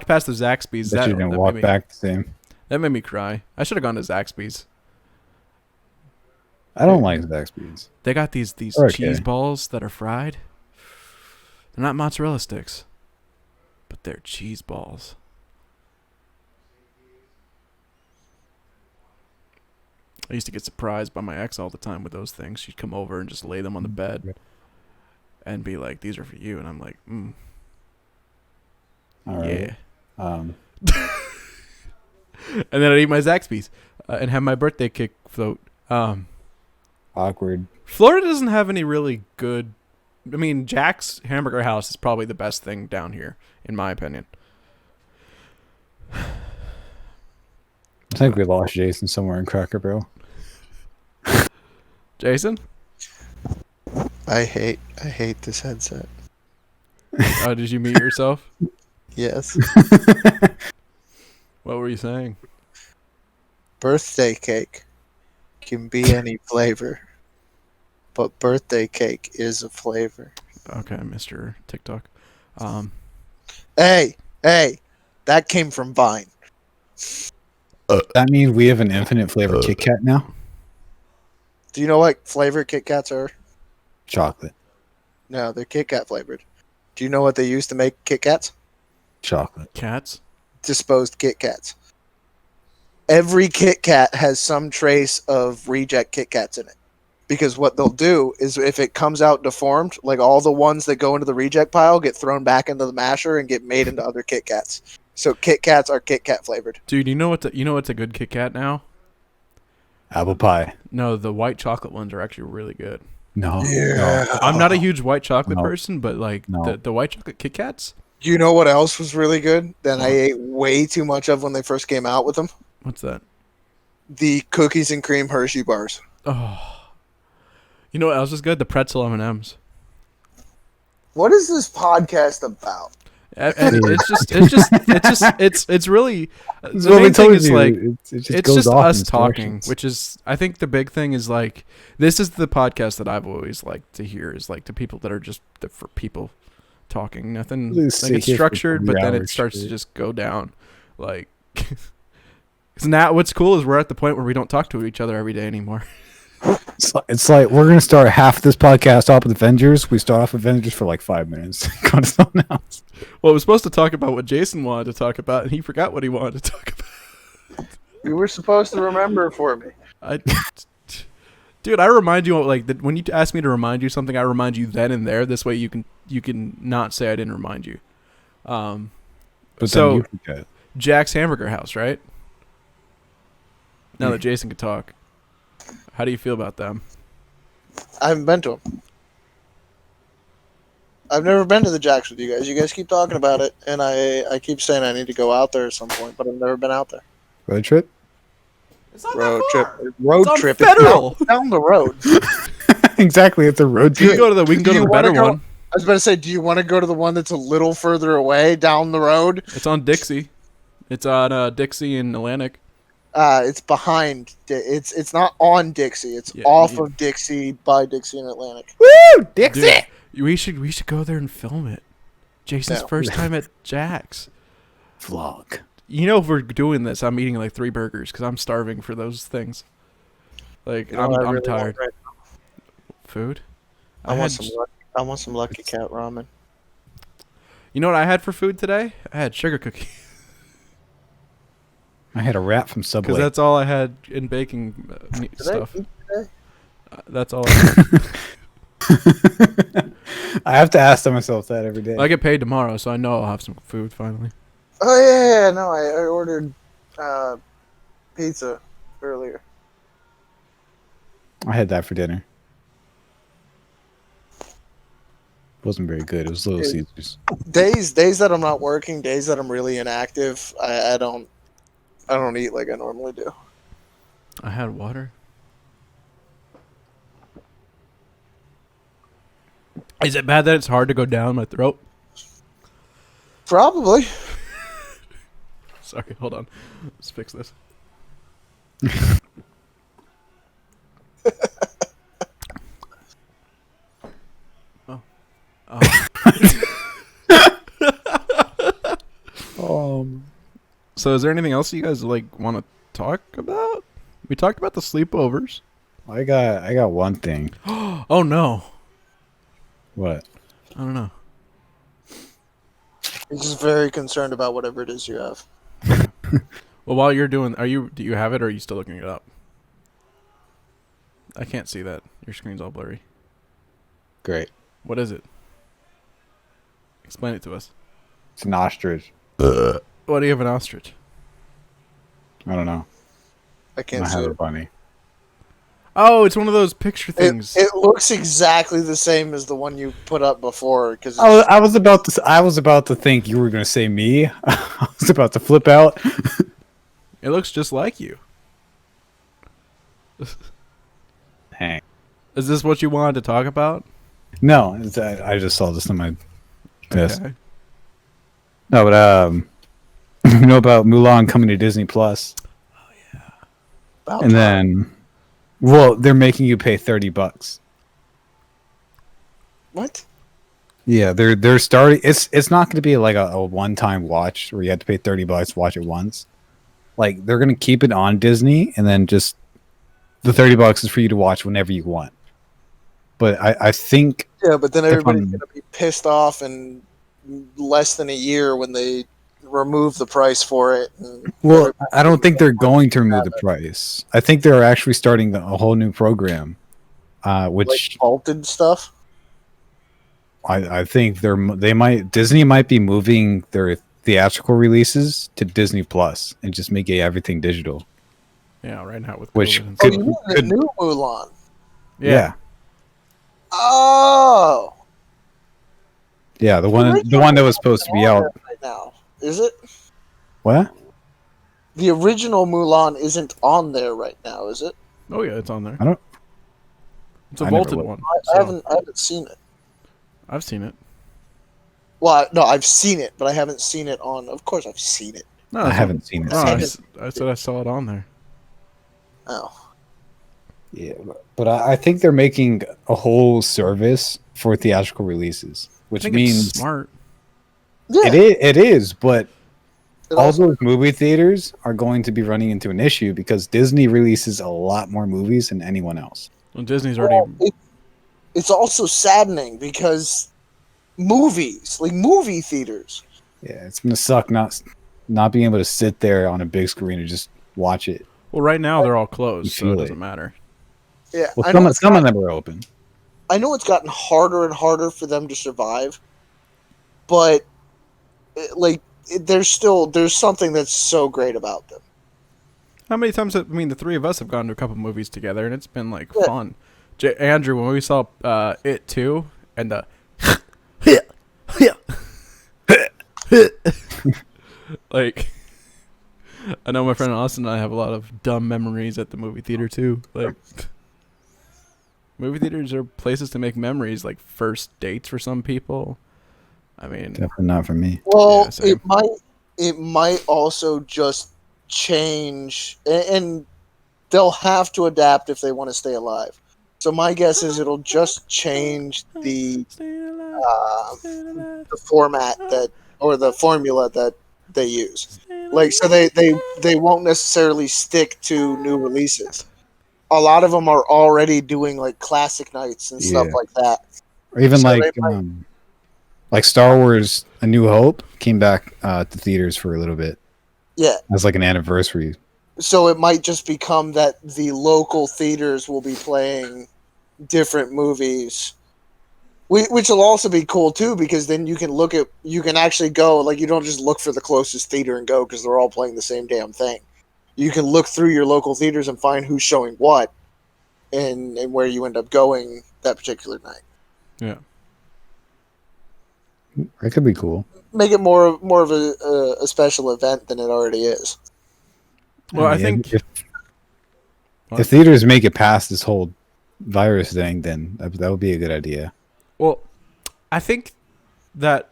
past the Zaxby's. That you didn't walk made me, back the same. That made me cry. I should have gone to Zaxby's. I don't like Zaxby's. They got these Okay. cheese balls that are fried. They're not mozzarella sticks, but they're cheese balls. I used to get surprised by my ex all the time with those things. She'd come over and just lay them on the bed and be like, "These are for you," and I'm like, All right. "Yeah." And then I'd eat my Zaxby's and have my birthday cake float. Awkward. Florida doesn't have any really good I mean, Jack's Hamburger House is probably the best thing down here, in my opinion. I think we lost Jason somewhere in Cracker Barrel. Jason? I hate this headset. Oh, did you mute yourself? Yes. What were you saying? Birthday cake can be any flavor, but birthday cake is a flavor. Okay, Mr. TikTok. Hey, that came from Vine. That means we have an infinite flavor Kit Kat now? Do you know what flavor Kit Kats are? Chocolate. No, they're Kit Kat flavored. Do you know what they use to make Kit Kats? Chocolate. Cats? Disposed Kit Kats. Every Kit Kat has some trace of reject Kit Kats in it. Because what they'll do is if it comes out deformed, like all the ones that go into the reject pile get thrown back into the masher and get made into other Kit Kats. So Kit Kats are Kit Kat flavored. Dude, you know what's a good Kit Kat now? Apple pie. No, the white chocolate ones are actually really good. No. Yeah. No. I'm not a huge white chocolate No. person, but like No. the white chocolate Kit Kats. You know what else was really good that I ate way too much of when they first came out with them? What's that? The cookies and cream Hershey bars. Oh, you know what else is good? The pretzel M&Ms. What is this podcast about? And it's really the what we main thing told is you. like It just it's goes just off us in talking, directions. which is I think the big thing is like this is the podcast that I've always liked to hear is like the people that are just for people talking, nothing We'll like sit it's here for structured, 3 but then it hours starts to straight. just go down like. Cause now what's cool is we're at the point where we don't talk to each other every day anymore. It's like we're gonna start half this podcast off with Avengers. We start off Avengers for like 5 minutes. Go to something else. Well, I was supposed to talk about what Jason wanted to talk about, and he forgot what he wanted to talk about. You were supposed to remember for me. Dude, I remind you like when you ask me to remind you something, I remind you then and there. This way, you can not say I didn't remind you. But So- then you forget. Jack's Hamburger House, right? Now that Jason could talk, how do you feel about them? I haven't been to them. I've never been to the Jacks with you guys. You guys keep talking about it, and I keep saying I need to go out there at some point, but I've never been out there. Road trip? It's not Road that trip. far. Road It's on trip. Federal. It's down the road. Exactly, it's a road We trip. can go to you the wanna better go- one. I was about to say, do you want to go to the one that's a little further away down the road? It's on Dixie. It's on Dixie and Atlantic. It's behind. It's not on Dixie. It's Yeah, off you- of Dixie by Dixie and Atlantic. Woo! Dude, we should go there and film it. Jason's No. first time at Jack's. Vlog. You know, if we're doing this, I'm eating like 3 burgers because I'm starving for those things. Like You know what I I'm really tired. want right Food. now? I want some Lucky Cat ramen. You know what I had for food today? I had sugar cookies I had a wrap from because Subway. that's all I had in baking Did stuff. I eat today? That's all. I have to ask myself that every day. I get paid tomorrow, so I know I'll have some food finally. Oh yeah. No, I ordered pizza earlier. I had that for dinner. Wasn't very good. It was Little Hey. Caesars. Days that I'm not working, days that I'm really inactive, I don't eat like I normally do. I had water. Is it bad that it's hard to go down my throat? Probably. Sorry, hold on. Let's fix this. Oh. So is there anything else you guys like want to talk about? We talked about the sleepovers. I got one thing. Oh no. What? I don't know. He's just very concerned about whatever it is you have. Well, while you're doing, do you have it or are you still looking it up? I can't see that. Your screen's all blurry. Great. What is it? Explain it to us. It's an ostrich. Why do you have an ostrich? I don't know. I I can't see have a it. bunny. Oh, it's one of those picture things. It looks exactly the same as the one you put up before. Because I was about to think you were going to say me. I was about to flip out. It looks just like you. Hang. Is this what you wanted to talk about? No, I just saw this on my desk. Okay. No, but you know about Mulan coming to Disney Plus, and then, well, they're making you pay $30. what? Yeah, they're starting. It's not going to be like a one time watch where you have to pay $30 to watch it once. Like they're going to keep it on Disney, and then just the $30 is for you to watch whenever you want. But I think Yeah, but then everybody's going to be pissed off in less than a year when they remove the price for it. Well, I don't think they're going to remove the price. I think they're actually starting a whole new program, which like vaulted stuff. I think Disney might be moving their theatrical releases to Disney Plus and just making everything digital. Yeah, right now with Which COVID and could- You mean the new Mulan? Yeah. Oh, Yeah, the one that was supposed to be out. right now, is it? What? The original Mulan isn't on there right now, is it? Oh yeah, it's on there. I don't. It's a I never vaulted looked. one. I haven't seen it. I've seen it. Well, no, I've seen it, but I haven't seen it on. Of course, I've seen it. No, I haven't seen it. No, since. I said I saw it on there. Oh, Yeah, but I think they're making a whole service for theatrical releases, I which think means it's smart. yeah. it is. But It all also- those movie theaters are going to be running into an issue because Disney releases a lot more movies than anyone else. Well, Disney's already. it's also saddening because movies, like movie theaters, Yeah, it's gonna suck not being able to sit there on a big screen and just watch it. Well, right now they're all closed, You so it feel it. doesn't matter. yeah. Well, I know some of them are open. I know it's gotten harder and harder for them to survive, but there's something that's so great about them. How many times? I mean, the three of us have gone to a couple movies together, and it's been like Yeah. fun. Andrew, when we saw It 2 and the like, I know my friend Austin and I have a lot of dumb memories at the movie theater too. Like, movie theaters are places to make memories, like first dates for some people. I mean, Definitely not for me. Well, Yeah, same. it might also just change, and they'll have to adapt if they want to stay alive. So my guess is it'll just change the format or the formula that they use. Like, so they won't necessarily stick to new releases. A lot of them are already doing like classic nights and stuff Yeah. like that. Or even So like Star Wars: A New Hope came back to theaters for a little bit Yeah. as like an anniversary. So it might just become that the local theaters will be playing different movies, which will also be cool too, because then you can actually go, like, you don't just look for the closest theater and go because they're all playing the same damn thing. You can look through your local theaters and find who's showing what and where you end up going that particular night. yeah. That could be cool. Make it more of a special event than it already is. Well, I mean, think if theaters make it past this whole virus thing, then that would be a good idea. Well, I think that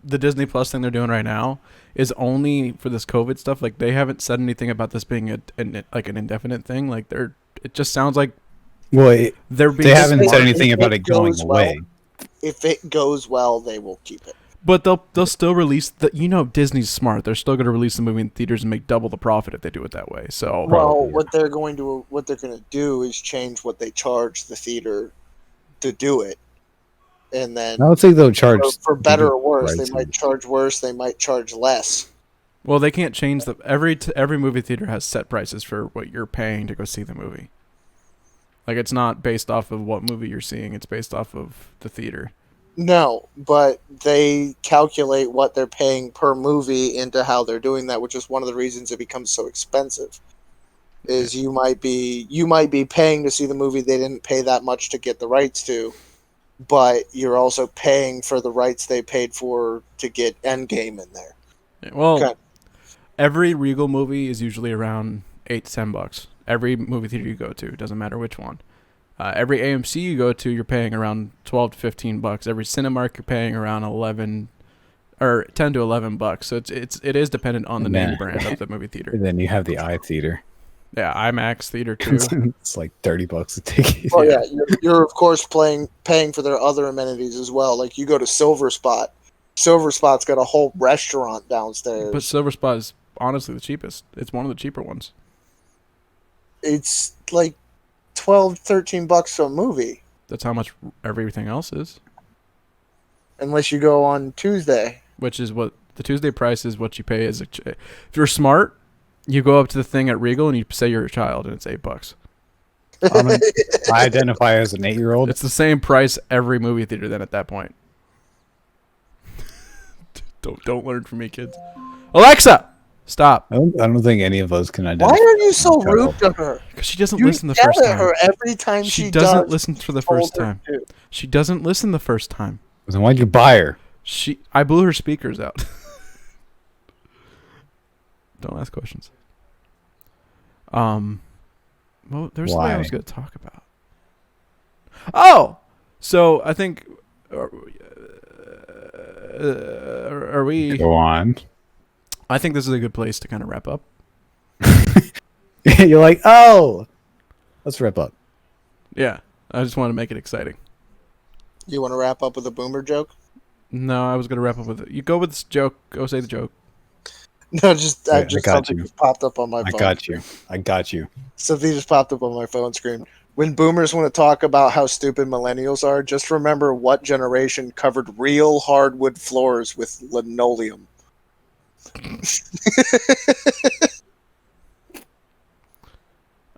the Disney Plus thing they're doing right now is only for this COVID stuff. Like, they haven't said anything about this being an indefinite thing. Like, it just sounds like Well, they're being they haven't smart. said anything If about it it going goes well. away. If it goes well, they will keep it. But they'll still release the. You know, Disney's smart. They're still going to release the movie in theaters and make double the profit if they do it that way. So Well, what they're going to do is change what they charge the theater to do it, and then I would say they'll charge for better or worse, prices. they might charge worse, they might charge less. well, they can't change the every movie theater has set prices for what you're paying to go see the movie. Like, it's not based off of what movie you're seeing. It's based off of the theater. No, but they calculate what they're paying per movie into how they're doing that, which is one of the reasons it becomes so expensive. is you might be paying to see the movie they didn't pay that much to get the rights to, but you're also paying for the rights they paid for to get Endgame in there. Well, Okay. every Regal movie is usually around $8 to $10. Every movie theater you go to, doesn't matter which one. Every AMC you go to, you're paying around $12 to $15. Every Cinemark, you're paying around 11 or $10 to $11. So it is dependent on the name brand of the movie theater. And then you have the iTheater. Yeah, IMAX theater too. It's like $30 a ticket. Well, yeah, you're of course paying for their other amenities as well. Like you go to Silver Spot. Silver Spot's got a whole restaurant downstairs. But Silver Spot is honestly the cheapest. It's one of the cheaper ones. It's like $12-13 a movie. That's how much everything else is. Unless you go on Tuesday. Which is what the Tuesday price is. What you pay is if you're smart, you go up to the thing at Regal and you say you're a child and it's $8. I identify as an 8-year-old. It's the same price every movie theater then at that point. Don't learn from me, kids. Alexa, stop. I don't think any of us can identify. Why are you so rude to her? Because she doesn't You listen the yell first at time. her every time She does. doesn't listen for the first told her time. to. She doesn't listen the first time. Then why'd you buy her? I blew her speakers out. Don't ask questions. Well, there's something I was Why? going to talk about. Oh, so I think are we? Go on. I think this is a good place to kind of wrap up. You're like, oh, let's wrap up. Yeah, I just want to make it exciting. You want to wrap up with a boomer joke? No, I was going to wrap up with it. You go with this joke. Go say the joke. No, just I got something you. just popped up on my phone. I got you. Something just popped up on my phone screen. When boomers want to talk about how stupid millennials are, just remember what generation covered real hardwood floors with linoleum.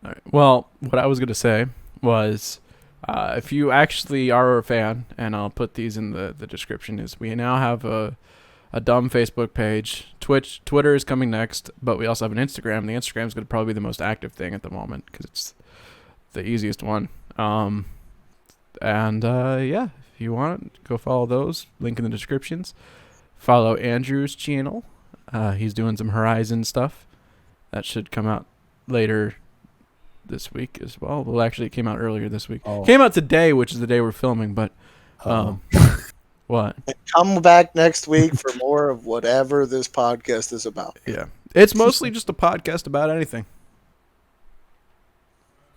All right. Well, what I was going to say was if you actually are a fan, and I'll put these in the description, is we now have a dumb Facebook page. Twitter is coming next, but we also have an Instagram. The Instagram is going to probably be the most active thing at the moment because it's the easiest one. Yeah, if you want, go follow those. Link in the descriptions. Follow Andrew's channel. He's doing some Horizon stuff. That should come out later this week as well. Well, actually, it came out earlier this week. Oh. Came out today, which is the day we're filming, but what? And come back next week for more of whatever this podcast is about. Yeah. It's mostly just a podcast about anything.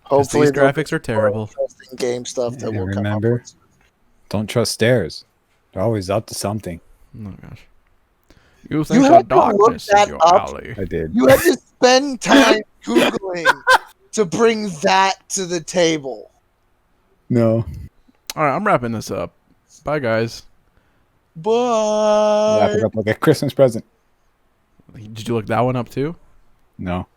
'Cause Hopefully, these graphics are terrible. Interesting game stuff that Yeah, will remember? come up with. Don't trust stairs. They're always up to something. Oh gosh. You think the had to look darkness is that your up. alley. I did. You had to spend time Googling to bring that to the table. No. All right, I'm wrapping this up. Bye, guys. Bye. Wrap it up like a Christmas present. Did you look that one up too? No.